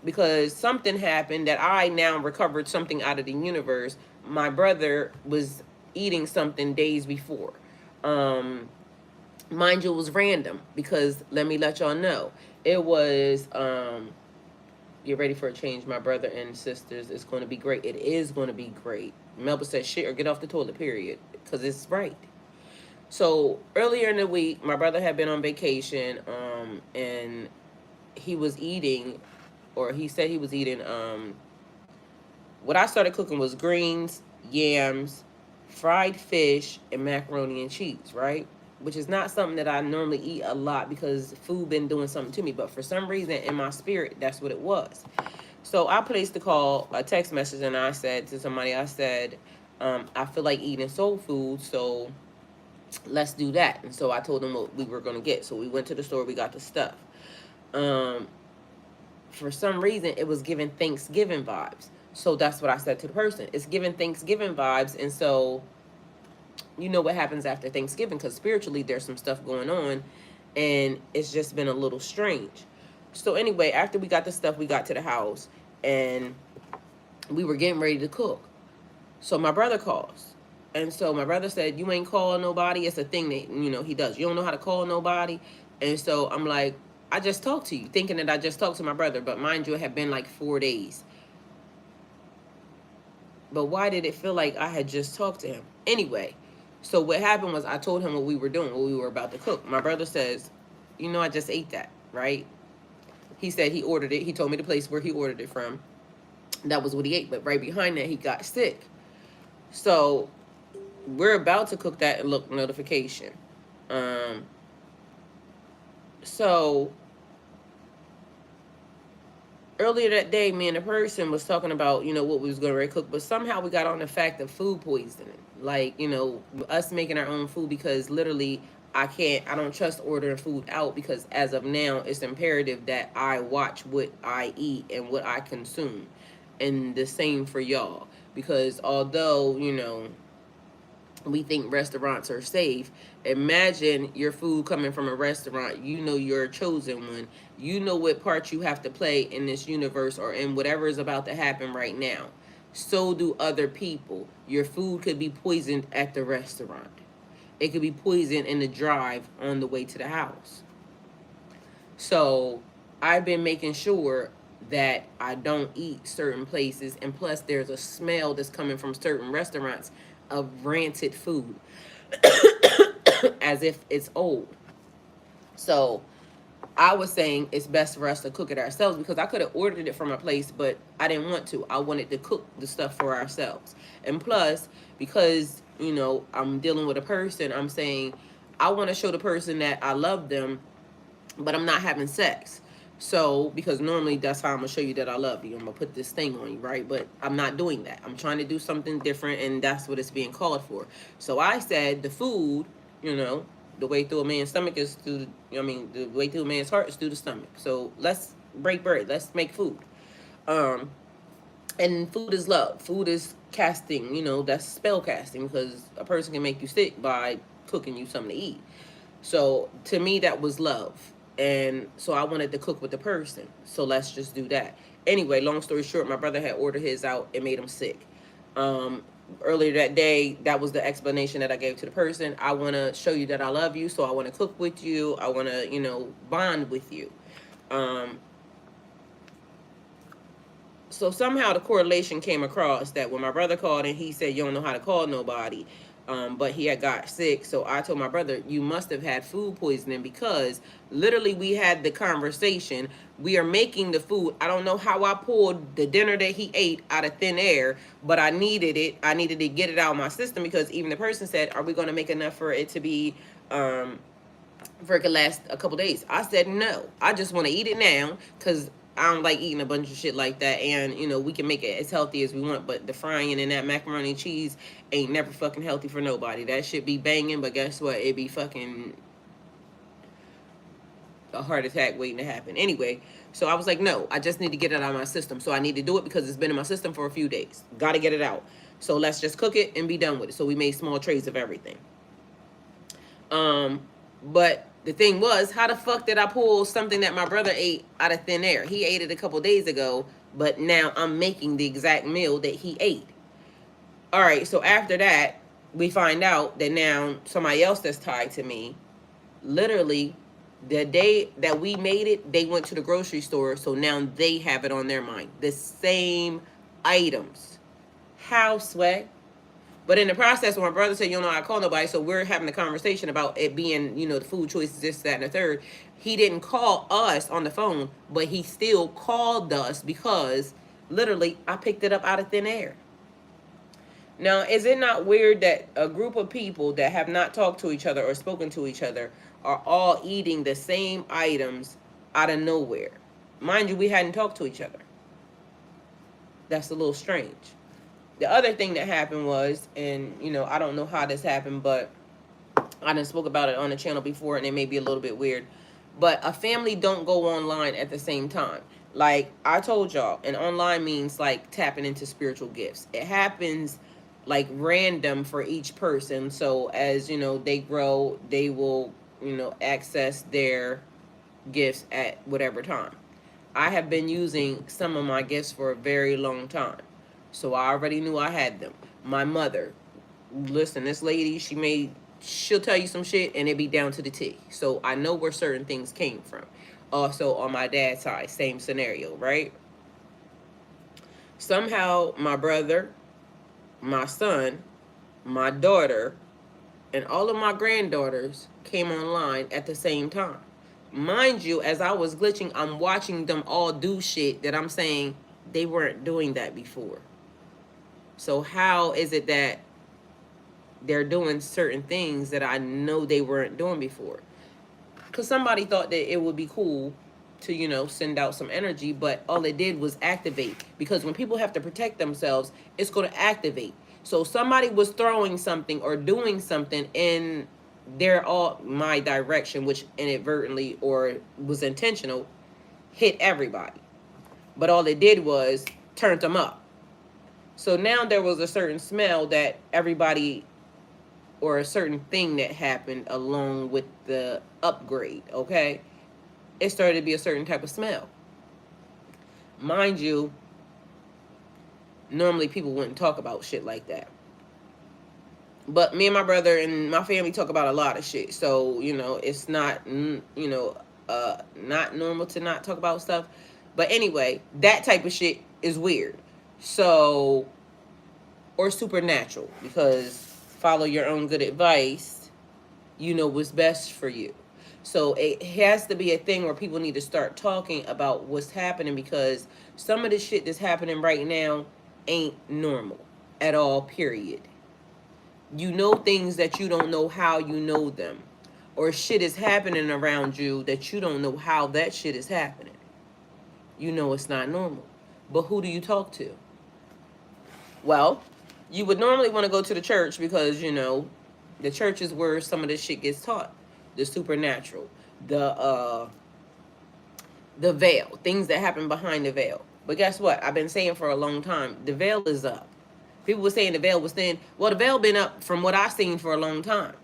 because something happened that I now recovered something out of the universe. My brother was eating something days before. Mind you, it was random because let me let y'all know. It was, get ready for a change, my brother and sisters. It's going to be great. It is going to be great. Melba said shit or get off the toilet, period, because it's right. So earlier in the week, my brother had been on vacation, and he was eating, or he said he was eating, what I started cooking was greens, yams, fried fish, and macaroni and cheese, right? Which is not something that I normally eat a lot because food been doing something to me. But for some reason in my spirit, that's what it was. So I placed a text message, and I said to somebody, I said, I feel like eating soul food, so let's do that. And so I told them what we were going to get. So we went to the store, we got the stuff. For some reason, it was giving Thanksgiving vibes. So that's what I said to the person. It's giving Thanksgiving vibes. And so, you know what happens after Thanksgiving, because spiritually there's some stuff going on. And it's just been a little strange. So anyway, after we got the stuff, we got to the house. And we were getting ready to cook. So my brother calls. And so my brother said, you ain't calling nobody. It's a thing that, he does. You don't know how to call nobody. And so I'm like, I just talked to you, thinking that I just talked to my brother. But mind you, it had been like 4 days. But why did it feel like I had just talked to him? Anyway, so what happened was I told him what we were doing, what we were about to cook. My brother says, I just ate that, right? He said he ordered it. He told me the place where he ordered it from. That was what he ate. But right behind that, he got sick. So we're about to cook that and look, notification. So earlier that day, me and the person was talking about, what we was going to cook. But somehow we got on the fact of food poisoning. Like, us making our own food, because literally I don't trust ordering food out, because as of now, it's imperative that I watch what I eat and what I consume. And the same for y'all. Because although, we think restaurants are safe. Imagine your food coming from a restaurant. You know you're a chosen one. You know what part you have to play in this universe or in whatever is about to happen right now. So do other people. Your food could be poisoned at the restaurant. It could be poisoned in the drive on the way to the house. So I've been making sure that I don't eat certain places. And plus, there's a smell that's coming from certain restaurants of rancid food as if it's old. So I was saying it's best for us to cook it ourselves because I could have ordered it from a place, but I didn't want to. I wanted to cook the stuff for ourselves. And plus, because, I'm dealing with a person, I'm saying I want to show the person that I love them, but I'm not having sex. So, because normally that's how I'm going to show you that I love you. I'm going to put this thing on you, right? But I'm not doing that. I'm trying to do something different, and that's what it's being called for. So I said the food, the way through a man's stomach is through, the way through a man's heart is through the stomach. So let's break bread. Let's make food. Um, and food is love. Food is casting, that's spell casting because a person can make you sick by cooking you something to eat. So to me, that was love. And so I wanted to cook with the person. So let's just do that. Anyway, long story short, my brother had ordered his out. It made him sick. Um, Earlier that day, that was the explanation that I gave to the person. I want to show you that I love you. So I want to cook with you. I want to, bond with you. Um, so somehow the correlation came across that when my brother called and he said, you don't know how to call nobody, but he had got sick. So I told my brother, you must have had food poisoning because literally we had the conversation. We are making the food. I don't know how I pulled the dinner that he ate out of thin air, but I needed it. I needed to get it out of my system because even the person said, are we going to make enough for it to be, for it could last a couple days? I said, no, I just want to eat it now because I don't like eating a bunch of shit like that. And, we can make it as healthy as we want, but the frying and that macaroni and cheese ain't never fucking healthy for nobody. That shit be banging, but guess what? It be fucking a heart attack waiting to happen. Anyway, so I was like, no, I just need to get it out of my system. So I need to do it because it's been in my system for a few days. Got to get it out. So let's just cook it and be done with it. So we made small trays of everything. But the thing was, how the fuck did I pull something that my brother ate out of thin air? He ate it a couple days ago, but now I'm making the exact meal that he ate. All right, so after that, we find out that now somebody else that's tied to me, literally, the day that we made it, they went to the grocery store, so now they have it on their mind. The same items. How, Swag? But in the process, when my brother said, you don't know how to call nobody, so we're having a conversation about it being, the food choices, this, that, and the third. He didn't call us on the phone, but he still called us because literally I picked it up out of thin air. Now, is it not weird that a group of people that have not talked to each other or spoken to each other are all eating the same items out of nowhere? Mind you, we hadn't talked to each other. That's a little strange. The other thing that happened was, and I don't know how this happened, but I done spoke about it on the channel before, and it may be a little bit weird, but a family don't go online at the same time. Like I told y'all, and online means like tapping into spiritual gifts. It happens like random for each person. So as they grow, they will access their gifts at whatever time. I have been using some of my gifts for a very long time. So I already knew I had them. My mother, listen, this lady, she'll tell you some shit and it be down to the T. So I know where certain things came from. Also on my dad's side, same scenario, right? Somehow my brother, my son, my daughter, and all of my granddaughters came online at the same time. Mind you, as I was glitching, I'm watching them all do shit that I'm saying they weren't doing that before. So how is it that they're doing certain things that I know they weren't doing before? Because somebody thought that it would be cool to, send out some energy, but all it did was activate. Because when people have to protect themselves, it's going to activate. So somebody was throwing something or doing something in my direction, which inadvertently or was intentional, hit everybody. But all it did was turned them up. So now there was a certain smell that everybody or a certain thing that happened along with the upgrade, okay? It started to be a certain type of smell. Mind you, normally people wouldn't talk about shit like that. But me and my brother and my family talk about a lot of shit. So, it's not, not normal to not talk about stuff. But anyway, that type of shit is weird. So, or supernatural, because follow your own good advice, what's best for you. So it has to be a thing where people need to start talking about what's happening, because some of the shit that's happening right now ain't normal at all, period. You know things that you don't know how you know them, or shit is happening around you that you don't know how that shit is happening. It's not normal. But who do you talk to? Well, you would normally want to go to the church, because the church is where some of this shit gets taught. The supernatural, the veil, things that happen behind the veil. But guess what? I've been saying for a long time, the veil is up. People were saying the veil was thin. Well, the veil been up from what I've seen for a long time.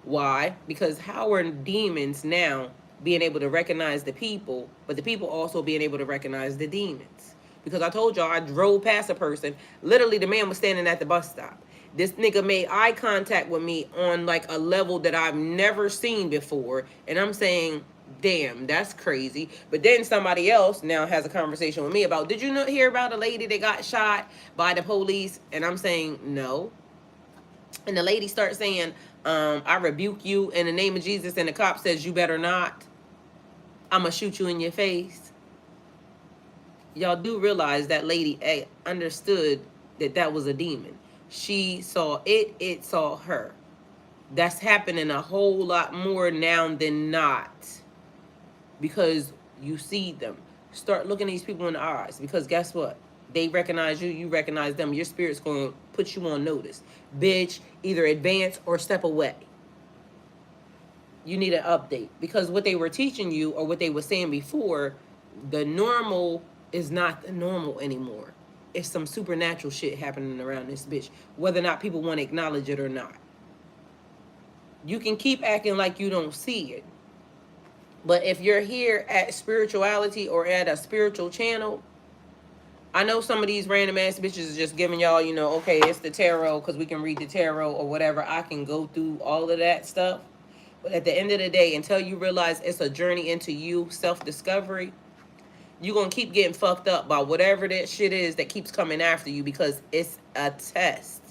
Why? Because how are demons now being able to recognize the people, but the people also being able to recognize the demons? Because I told y'all, I drove past a person. Literally, the man was standing at the bus stop. This nigga made eye contact with me on like a level that I've never seen before. And I'm saying, damn, that's crazy. But then somebody else now has a conversation with me about, did you not hear about a lady that got shot by the police? And I'm saying, no. And the lady starts saying, I rebuke you in the name of Jesus. And the cop says, you better not. I'm going to shoot you in your face. Y'all do realize that lady understood that that was a demon. She saw it, it saw her. That's happening a whole lot more now than not. Because you see them. Start looking these people in the eyes. Because guess what? They recognize you, you recognize them. Your spirit's going to put you on notice. Bitch, either advance or step away. You need an update. Because what they were teaching you, or what they were saying before, the normal is not the normal anymore. It's some supernatural shit happening around this bitch, whether or not people want to acknowledge it or not. You can keep acting like you don't see it. But if you're here at spirituality or at a spiritual channel, I know some of these random ass bitches is just giving y'all, okay, it's the tarot because we can read the tarot or whatever. I can go through all of that stuff. But at the end of the day, until you realize it's a journey into you, self-discovery, you're going to keep getting fucked up by whatever that shit is that keeps coming after you, because it's a test.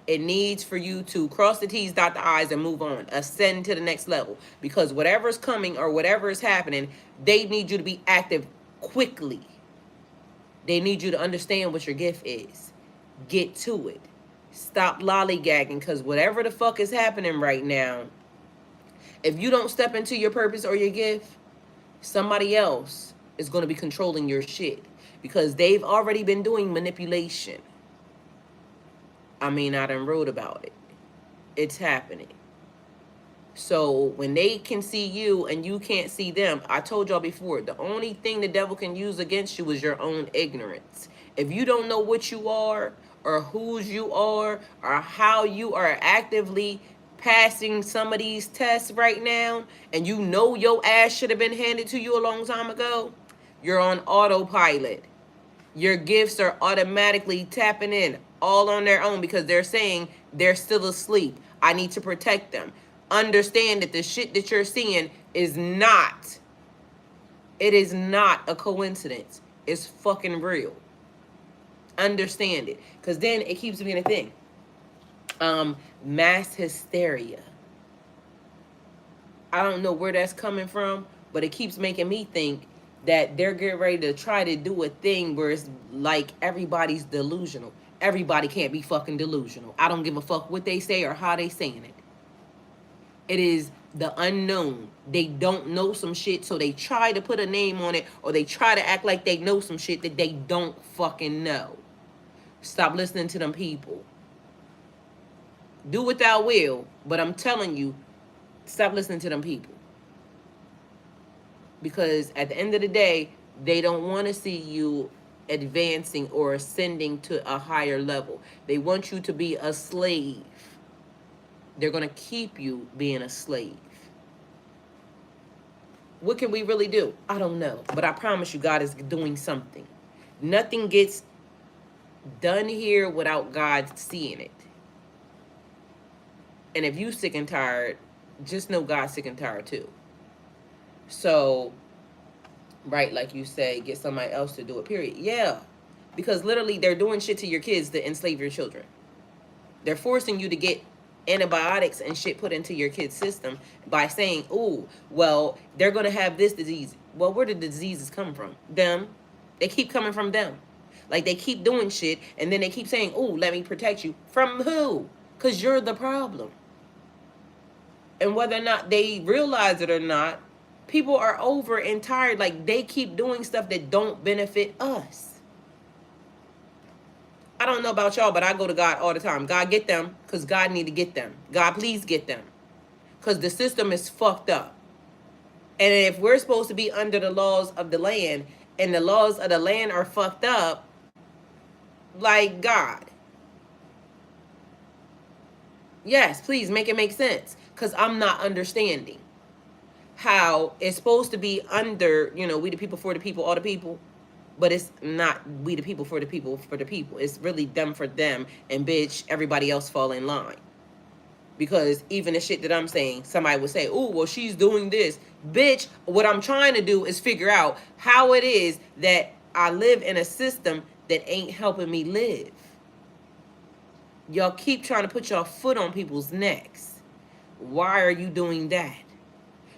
It needs for you to cross the T's, dot the I's, and move on. Ascend to the next level. Because whatever's coming or whatever is happening, they need you to be active quickly. They need you to understand what your gift is. Get to it. Stop lollygagging, because whatever the fuck is happening right now, if you don't step into your purpose or your gift, somebody else is going to be controlling your shit, because they've already been doing manipulation. I mean, I done wrote about it. It's happening. So when they can see you and you can't see them, I told y'all before, the only thing the devil can use against you is your own ignorance. If you don't know what you are, or whose you are, or how you are actively passing some of these tests right now, and you know your ass should have been handed to you a long time ago, you're on autopilot. Your gifts are automatically tapping in all on their own, because they're saying they're still asleep. I need to protect them. Understand that the shit that you're seeing is not, it is not a coincidence. It's fucking real. Understand it. Because then it keeps being a thing. Mass hysteria. I don't know where that's coming from, but it keeps making me think that they're getting ready to try to do a thing where it's like everybody's delusional. Everybody can't be fucking delusional. I don't give a fuck what they say or how they saying it. It is the unknown. They don't know some shit, so they try to put a name on it, or they try to act like they know some shit that they don't fucking know. Stop listening to them people. Do what thou will, but I'm telling you, stop listening to them people. Because at the end of the day, they don't want to see you advancing or ascending to a higher level. They want you to be a slave. They're going to keep you being a slave. What can we really do? I don't know. But I promise you, God is doing something. Nothing gets done here without God seeing it. And if you sick and tired, just know God's sick and tired too. So, right, like you say, get somebody else to do it, period. Yeah. Because literally they're doing shit to your kids to enslave your children. They're forcing you to get antibiotics and shit put into your kid's system by saying, oh, well, they're going to have this disease. Well, where did the diseases come from? Them. They keep coming from them. Like, they keep doing shit, and then they keep saying, oh, let me protect you. From who? Because you're the problem. And whether or not they realize it or not, people are over and tired. Like, they keep doing stuff that don't benefit us. I don't know about y'all, but I go to God all the time. God, get them, because God need to get them. God, please get them. Because the system is fucked up. And if we're supposed to be under the laws of the land, and the laws of the land are fucked up, like, God. Yes, please make it make sense. Because I'm not understanding how it's supposed to be under, you know, we the people, for the people, all the people. But it's not we the people, for the people, for the people. It's really them for them. And bitch, everybody else fall in line. Because even the shit that I'm saying, somebody would say, oh, well, she's doing this. Bitch, what I'm trying to do is figure out how it is that I live in a system that ain't helping me live. Y'all keep trying to put your foot on people's necks. Why are you doing that?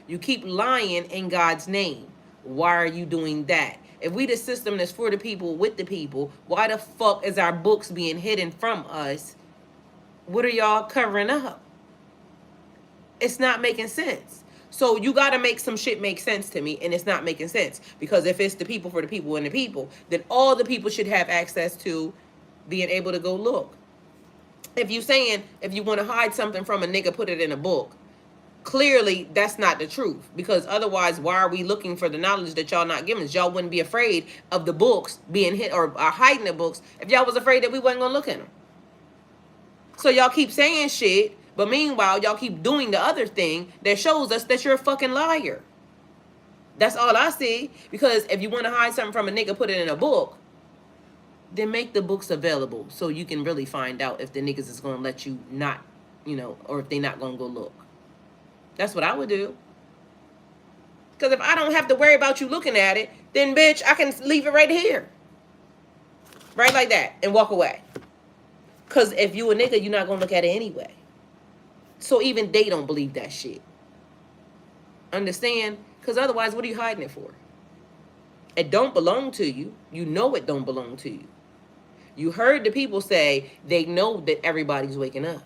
You keep lying in God's name. Why are you doing that? If we the system that's for the people, with the people, why the fuck is our books being hidden from us? What are y'all covering up? It's not making sense. So you got to make some shit make sense to me, and it's not making sense. Because if it's the people, for the people, and the people, then all the people should have access to being able to go look. If you saying, if you want to hide something from a nigga, put it in a book. Clearly, that's not the truth. Because otherwise, why are we looking for the knowledge that y'all not giving us? Y'all wouldn't be afraid of the books being hit or hiding the books if y'all was afraid that we wasn't going to look at them. So y'all keep saying shit, but meanwhile, y'all keep doing the other thing that shows us that you're a fucking liar. That's all I see. Because if you want to hide something from a nigga, put it in a book. Then make the books available so you can really find out if the niggas is going to let you not, you know, or if they not going to go look. That's what I would do. Because if I don't have to worry about you looking at it, then bitch, I can leave it right here. Right like that. And walk away. Because if you a nigga, you're not going to look at it anyway. So even they don't believe that shit. Understand? Because otherwise, what are you hiding it for? It don't belong to you. You know it don't belong to you. You heard the people say they know that everybody's waking up.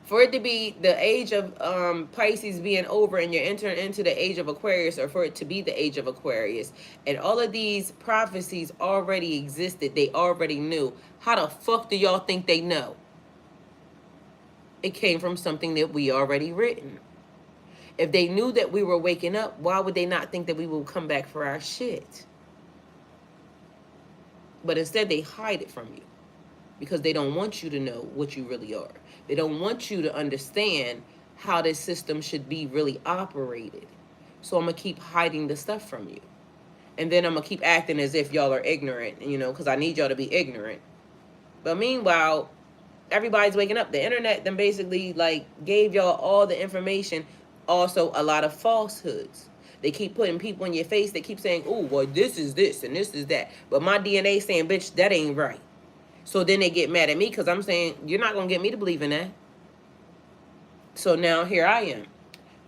For it to be the age of Pisces being over and you're entering into the age of Aquarius, or for it to be the age of Aquarius, and all of these prophecies already existed, they already knew. How the fuck do y'all think they know? It came from something that we already written. If they knew that we were waking up, why would they not think that we will come back for our shit? But instead they hide it from you because they don't want you to know what you really are. They don't want you to understand how this system should be really operated. So I'm going to keep hiding the stuff from you. And then I'm going to keep acting as if y'all are ignorant, you know, because I need y'all to be ignorant. But meanwhile, everybody's waking up. The internet then basically like gave y'all all the information, also a lot of falsehoods. They keep putting people in your face. They keep saying, oh, well, this is this and this is that. But my DNA saying, bitch, that ain't right. So then they get mad at me because I'm saying, you're not going to get me to believe in that. So now here I am.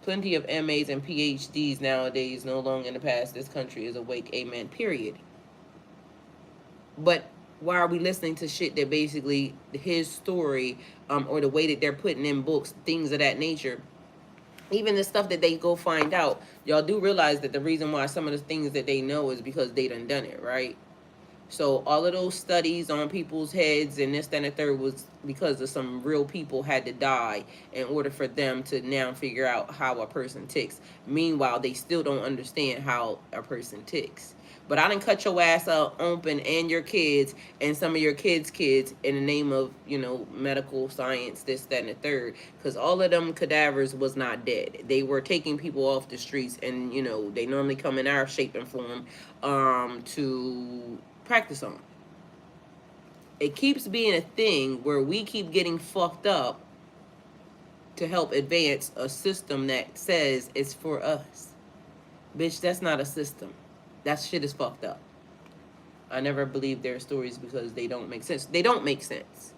Plenty of MAs and PhDs nowadays, no longer in the past. This country is awake, amen, period. But why are we listening to shit that basically his story or the way that they're putting in books, things of that nature, even the stuff that they go find out, y'all do realize that the reason why some of the things that they know is because they done it, right? So all of those studies on people's heads and this, that, and the third was because of some real people had to die in order for them to now figure out how a person ticks. Meanwhile, they still don't understand how a person ticks. But I didn't cut your ass out open and your kids and some of your kids in the name of, medical science, this, that, and the third. Because all of them cadavers was not dead. They were taking people off the streets, and, they normally come in our shape and form to practice on. It keeps being a thing where we keep getting fucked up to help advance a system that says it's for us. Bitch, that's not a system. That shit is fucked up. I never believe their stories because they don't make sense. They don't make sense.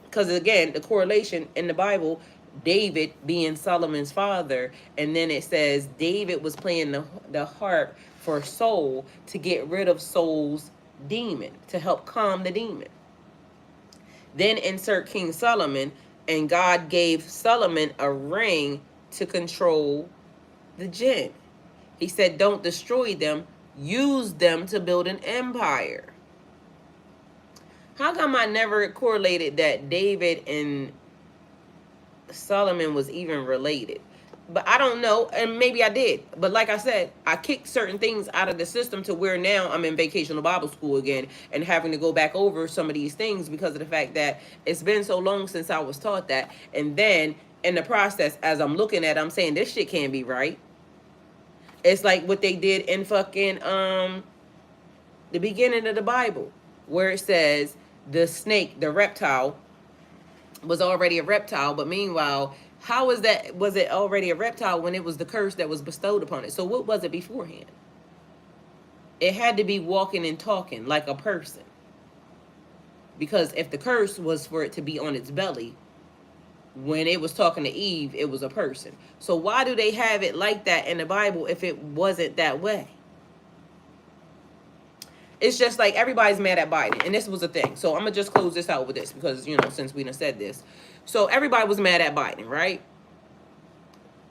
Because again, the correlation in the Bible, David being Solomon's father, and then it says David was playing the harp for Saul to get rid of Saul's demon, to help calm the demon. Then insert King Solomon, and God gave Solomon a ring to control the jinn. He said, don't destroy them, use them to build an empire. How come I never correlated that David and Solomon was even related? But I don't know, and maybe I did. But like I said, I kicked certain things out of the system to where now I'm in vacational Bible school again and having to go back over some of these things because of the fact that it's been so long since I was taught that. And then in the process, as I'm looking at it, I'm saying this shit can't be right. It's like what they did in fucking the beginning of the Bible, where it says the snake, the reptile, was already a reptile, but meanwhile, how was it already a reptile when it was the curse that was bestowed upon it? So what was it beforehand? It had to be walking and talking like a person. Because if the curse was for it to be on its belly, when it was talking to Eve, it was a person. So why do they have it like that in the Bible if it wasn't that way? It's just like everybody's mad at Biden. And this was a thing. So I'm going to just close this out with this because, since we done said this. So everybody was mad at Biden, right?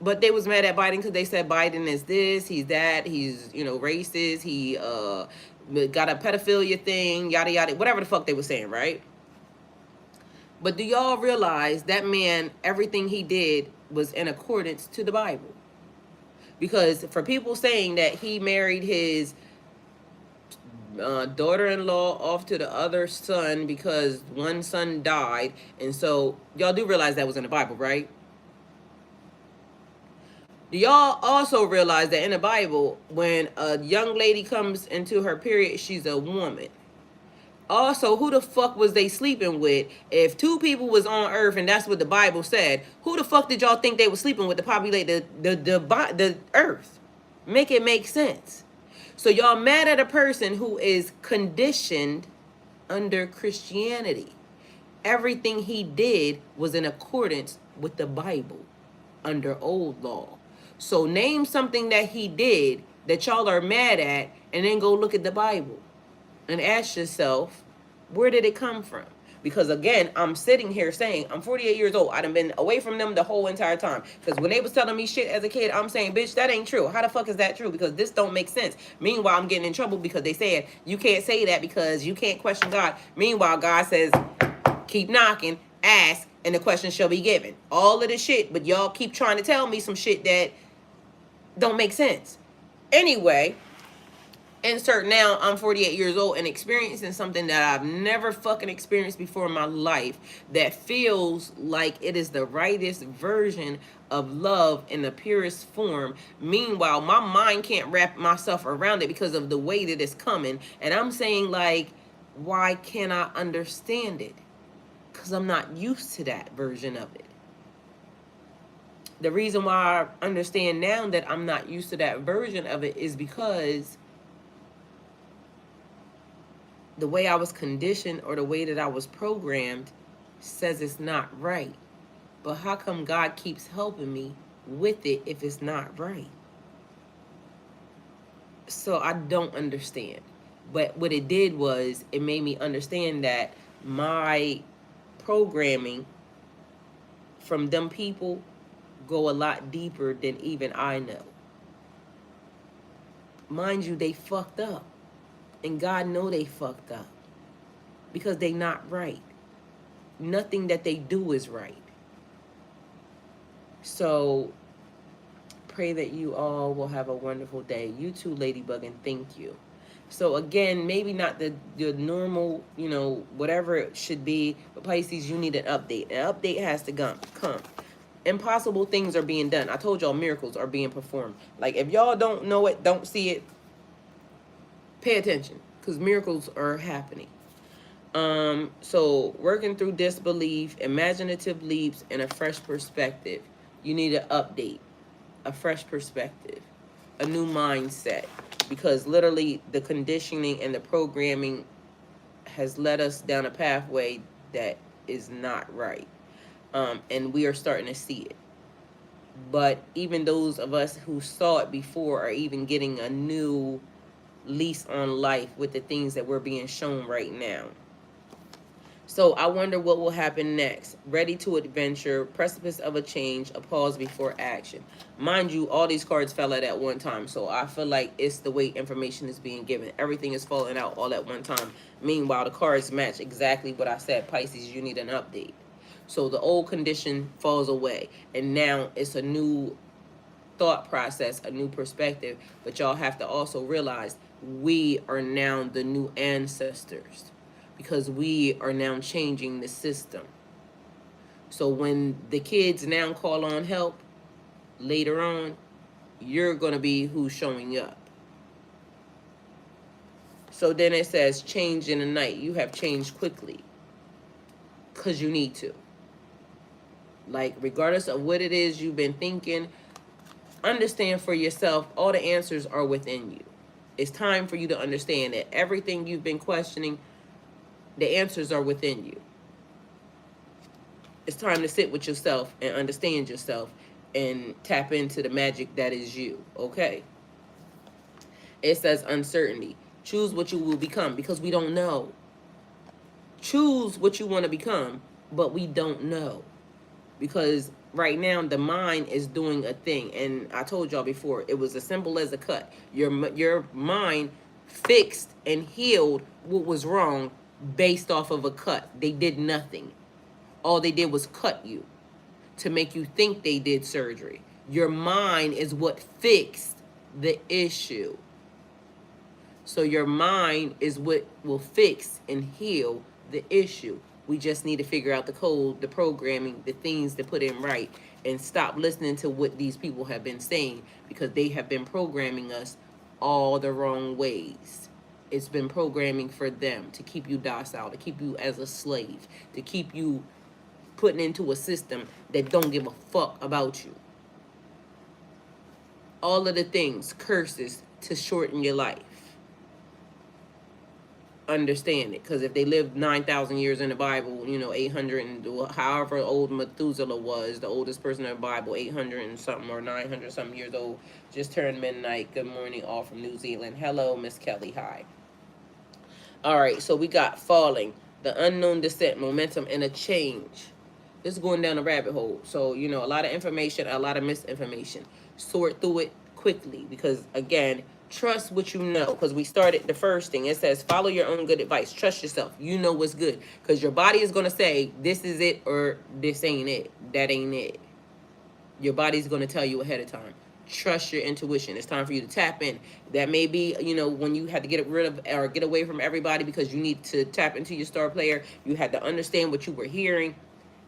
But they was mad at Biden because they said Biden is this, he's that, he's, racist, he got a pedophilia thing, yada, yada, whatever the fuck they were saying, right? But do y'all realize that man, everything he did was in accordance to the Bible? Because for people saying that he married his daughter-in-law off to the other son because one son died, and so y'all do realize that was in the Bible, right? Do y'all also realize that in the Bible, when a young lady comes into her period, she's a woman? Also, who the fuck was they sleeping with? If two people was on earth and that's what the Bible said, who the fuck did y'all think they were sleeping with to populate the earth? Make it make sense. So y'all mad at a person who is conditioned under Christianity. Everything he did was in accordance with the Bible under old law. So name something that he did that y'all are mad at and then go look at the Bible and ask yourself, where did it come from? Because again, I'm sitting here saying, I'm 48 years old. I done been away from them the whole entire time. Because when they was telling me shit as a kid, I'm saying, bitch, that ain't true. How the fuck is that true? Because this don't make sense. Meanwhile, I'm getting in trouble because they said, you can't say that because you can't question God. Meanwhile, God says, keep knocking, ask, and the question shall be given. All of this shit, but y'all keep trying to tell me some shit that don't make sense. Anyway, insert now I'm 48 years old and experiencing something that I've never fucking experienced before in my life that feels like it is the rightest version of love in the purest form. Meanwhile, my mind can't wrap myself around it because of the way that it's coming. And I'm saying, like, why can't I understand it? Because I'm not used to that version of it. The reason why I understand now that I'm not used to that version of it is because the way I was conditioned or the way that I was programmed says it's not right. But how come God keeps helping me with it if it's not right? So I don't understand. But what it did was it made me understand that my programming from them people go a lot deeper than even I know. Mind you, they fucked up. And God know they fucked up. Because they not right. Nothing that they do is right. So pray that you all will have a wonderful day. You too, Ladybug, and thank you. So again, maybe not the normal, whatever it should be, but Pisces, you need an update. An update has to come. Impossible things are being done. I told y'all miracles are being performed. Like, if y'all don't know it, don't see it, pay attention, because miracles are happening. So working through disbelief, imaginative leaps, and a fresh perspective. You need an update, a fresh perspective, a new mindset, because literally the conditioning and the programming has led us down a pathway that is not right. And we are starting to see it. But even those of us who saw it before are even getting a new lease on life with the things that we're being shown right now. So I wonder what will happen next. Ready to adventure, precipice of a change, a pause before action. Mind you, all these cards fell out at one time. So I feel like it's the way information is being given. Everything is falling out all at one time. Meanwhile, the cards match exactly what I said. Pisces, you need an update. So the old condition falls away. And now it's a new thought process, a new perspective. But y'all have to also realize we are now the new ancestors, because we are now changing the system. So when the kids now call on help later on, you're going to be who's showing up. So then it says, change in the night. You have changed quickly because you need to. Like, regardless of what it is you've been thinking, understand for yourself, all the answers are within you. It's time for you to understand that everything you've been questioning, the answers are within you. It's time to sit with yourself and understand yourself and tap into the magic that is you, okay? It says uncertainty. Choose what you will become, because we don't know. Choose what you want to become, but we don't know. Because right now the mind is doing a thing. And I told y'all before, it was as simple as a cut. Your mind fixed and healed what was wrong based off of a cut. They did nothing. All they did was cut you to make you think they did surgery. Your mind is what fixed the issue. So your mind is what will fix and heal the issue. We just need to figure out the code, the programming, the things to put in right, and stop listening to what these people have been saying, because they have been programming us all the wrong ways. It's been programming for them to keep you docile, to keep you as a slave, to keep you putting into a system that don't give a fuck about you. All of the things, curses to shorten your life. Understand it, because if they lived 9,000 years in the Bible, 800 and however old Methuselah was, the oldest person in the Bible, 800 and something or 900 something years old, just turned midnight. Good morning, all from New Zealand. Hello, Miss Kelly. Hi. All right, so we got falling, the unknown descent, momentum, and a change. This is going down a rabbit hole. So, a lot of information, a lot of misinformation. Sort through it quickly, because, again, trust what you know. Because we started the first thing. It says, follow your own good advice. Trust yourself. You know what's good. Because your body is going to say, this is it, or this ain't it. That ain't it. Your body's going to tell you ahead of time. Trust your intuition. It's time for you to tap in. That may be, when you had to get rid of or get away from everybody because you need to tap into your star player. You had to understand what you were hearing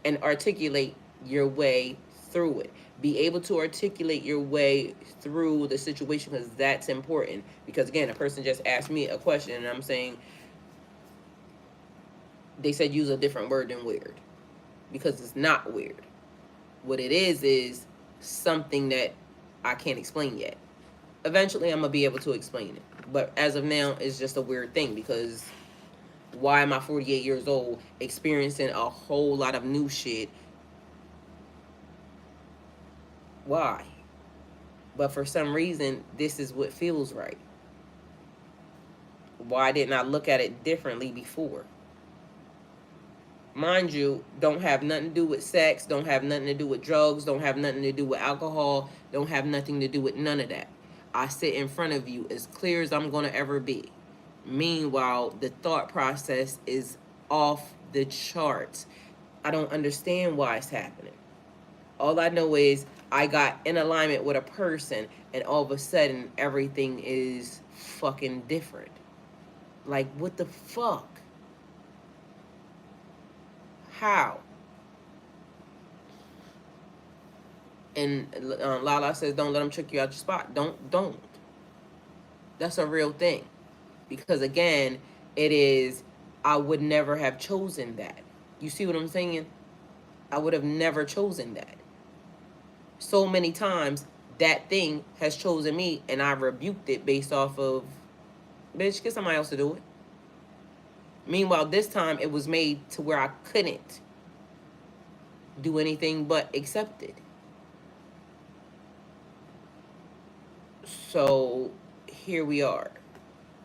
and articulate your way through it. Be able to articulate your way through the situation, because that's important. Because again, a person just asked me a question and I'm saying, they said use a different word than weird, because it's not weird. What it is something that I can't explain yet. Eventually I'm gonna be able to explain it, but as of now it's just a weird thing, because why am I 48 years old experiencing a whole lot of new shit? Why? But for some reason, this is what feels right. Why didn't I look at it differently before? Mind you, don't have nothing to do with sex, don't have nothing to do with drugs, don't have nothing to do with alcohol, don't have nothing to do with none of that. I sit in front of you as clear as I'm going to ever be. Meanwhile, the thought process is off the charts. I don't understand why it's happening. All I know is I got in alignment with a person, and all of a sudden everything is fucking different. Like, what the fuck? How? And Lala says, don't let them trick you out your spot. Don't. That's a real thing. Because again, it is, I would never have chosen that. You see what I'm saying? I would have never chosen that. So many times, that thing has chosen me, and I rebuked it based off of, bitch, get somebody else to do it. Meanwhile, this time it was made to where I couldn't do anything but accept it. So here we are.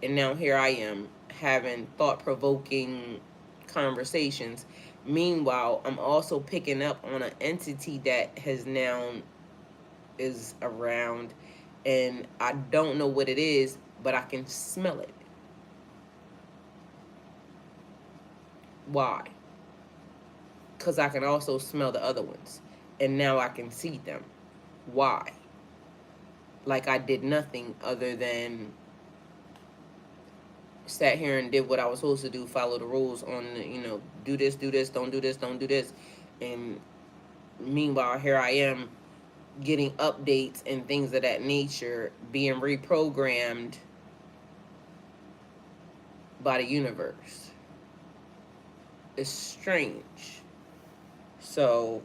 And now here I am having thought-provoking conversations. Meanwhile, I'm also picking up on an entity that has now is around, and I don't know what it is, but I can smell it. Why? Because I can also smell the other ones, and now I can see them. Why? Like I did nothing other than sat here and did what I was supposed to do, follow the rules on, do this, don't do this, don't do this. And meanwhile, here I am getting updates and things of that nature, being reprogrammed by the universe. It's strange. So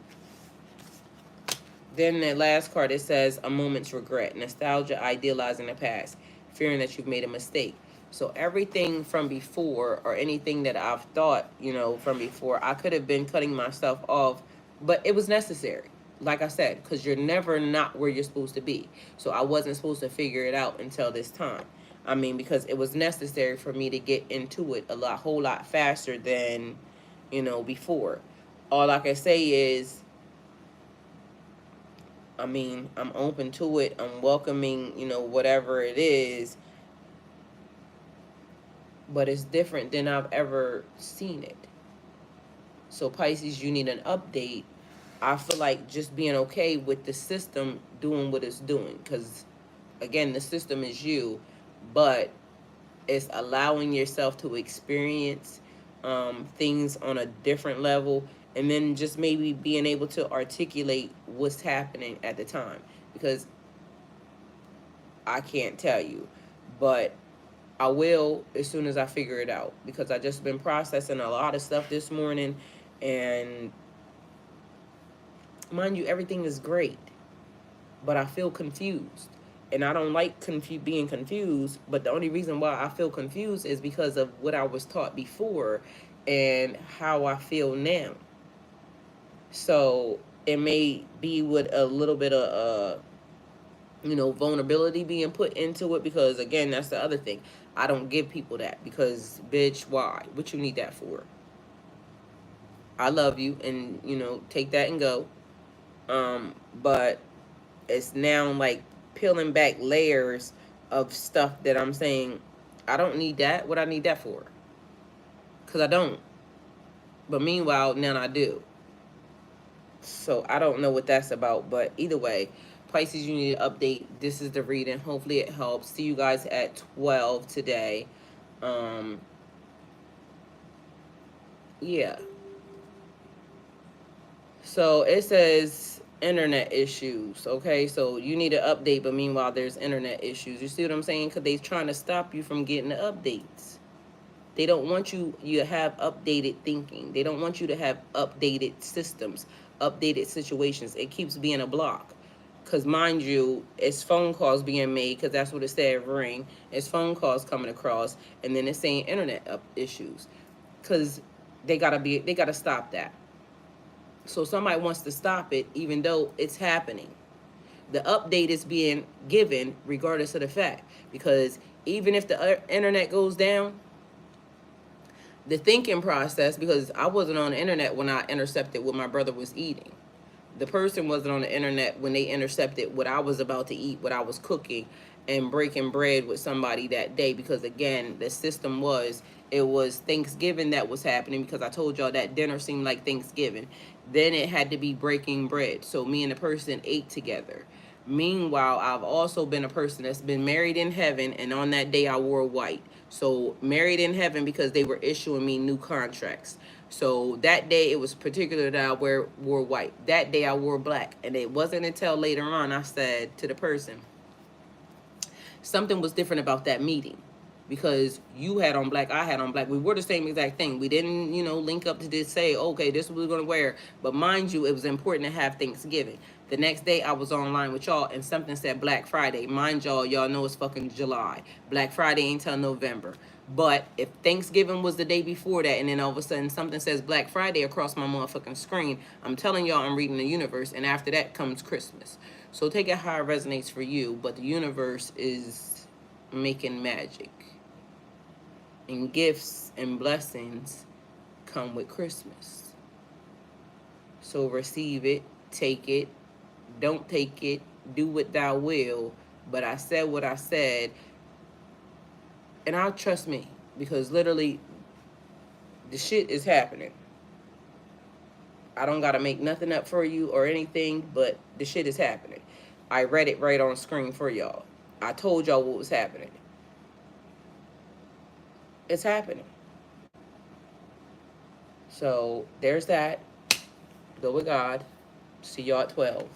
then the last card, it says a moment's regret, nostalgia, idealizing the past, fearing that you've made a mistake. So everything from before, or anything that I've thought, from before, I could have been cutting myself off, but it was necessary. Like I said, because you're never not where you're supposed to be. So I wasn't supposed to figure it out until this time. I mean, because it was necessary for me to get into it whole lot faster than, before. All I can say is, I mean, I'm open to it. I'm welcoming, whatever it is. But it's different than I've ever seen it. So Pisces, you need an update. I feel like just being okay with the system doing what it's doing. Because, again, the system is you. But it's allowing yourself to experience things on a different level. And then just maybe being able to articulate what's happening at the time. Because I can't tell you. But I will as soon as I figure it out. Because I just been processing a lot of stuff this morning. And mind you, everything is great. But I feel confused. And I don't like being confused. But the only reason why I feel confused is because of what I was taught before and how I feel now. So it may be with a little bit of, vulnerability being put into it. Because, again, that's the other thing. I don't give people that. Because, bitch, why? What you need that for? I love you. And, take that and go. But it's now like peeling back layers of stuff that I'm saying, I don't need that. What I need that for? Because I don't. But meanwhile, now I do. So I don't know what that's about. But either way, Pisces, you need to update. This is the reading. Hopefully it helps. See you guys at 12 today. Yeah. So it says internet issues. Okay, so you need an update, but meanwhile there's internet issues. You see what I'm saying? Because they're trying to stop you from getting the updates. They don't want you to have updated thinking. They don't want you to have updated systems, updated situations. It keeps being a block. Because mind you, it's phone calls being made, because that's what it said, ring. It's phone calls coming across, and then it's saying internet issues. Because they gotta stop that. So somebody wants to stop it, even though it's happening. The update is being given regardless of the fact. Because even if the internet goes down, the thinking process, because I wasn't on the internet when I intercepted what my brother was eating. The person wasn't on the internet when they intercepted what I was about to eat, what I was cooking, and breaking bread with somebody that day. Because again, the system was, It was Thanksgiving that was happening because I told y'all that dinner seemed like Thanksgiving. Then it had to be breaking bread. So me and the person ate together. Meanwhile, I've also been a person that's been married in heaven, and on that day I wore white. So married in heaven because they were issuing me new contracts. So that day it was particular that I wore white. That day I wore black. And it wasn't until later on I said to the person, something was different about that meeting because you had on black, I had on black. We wore the same exact thing. We didn't, link up to this, say, okay, this is what we're going to wear. But mind you, it was important to have Thanksgiving. The next day I was online with y'all and something said Black Friday. Mind y'all know it's fucking July. Black Friday ain't till November. But if Thanksgiving was the day before that and then all of a sudden something says Black Friday across my motherfucking screen, I'm telling y'all I'm reading the universe, and after that comes Christmas. So take it how it resonates for you, but the universe is making magic. And gifts and blessings come with Christmas. So receive it, take it, don't take it, do what thou will. But I said what I said, and I'll trust me, because literally the shit is happening. I don't gotta make nothing up for you or anything, but the shit is happening. I read it right on screen for y'all. I told y'all what was happening. It's happening. So there's that. Go with God. See y'all at 12.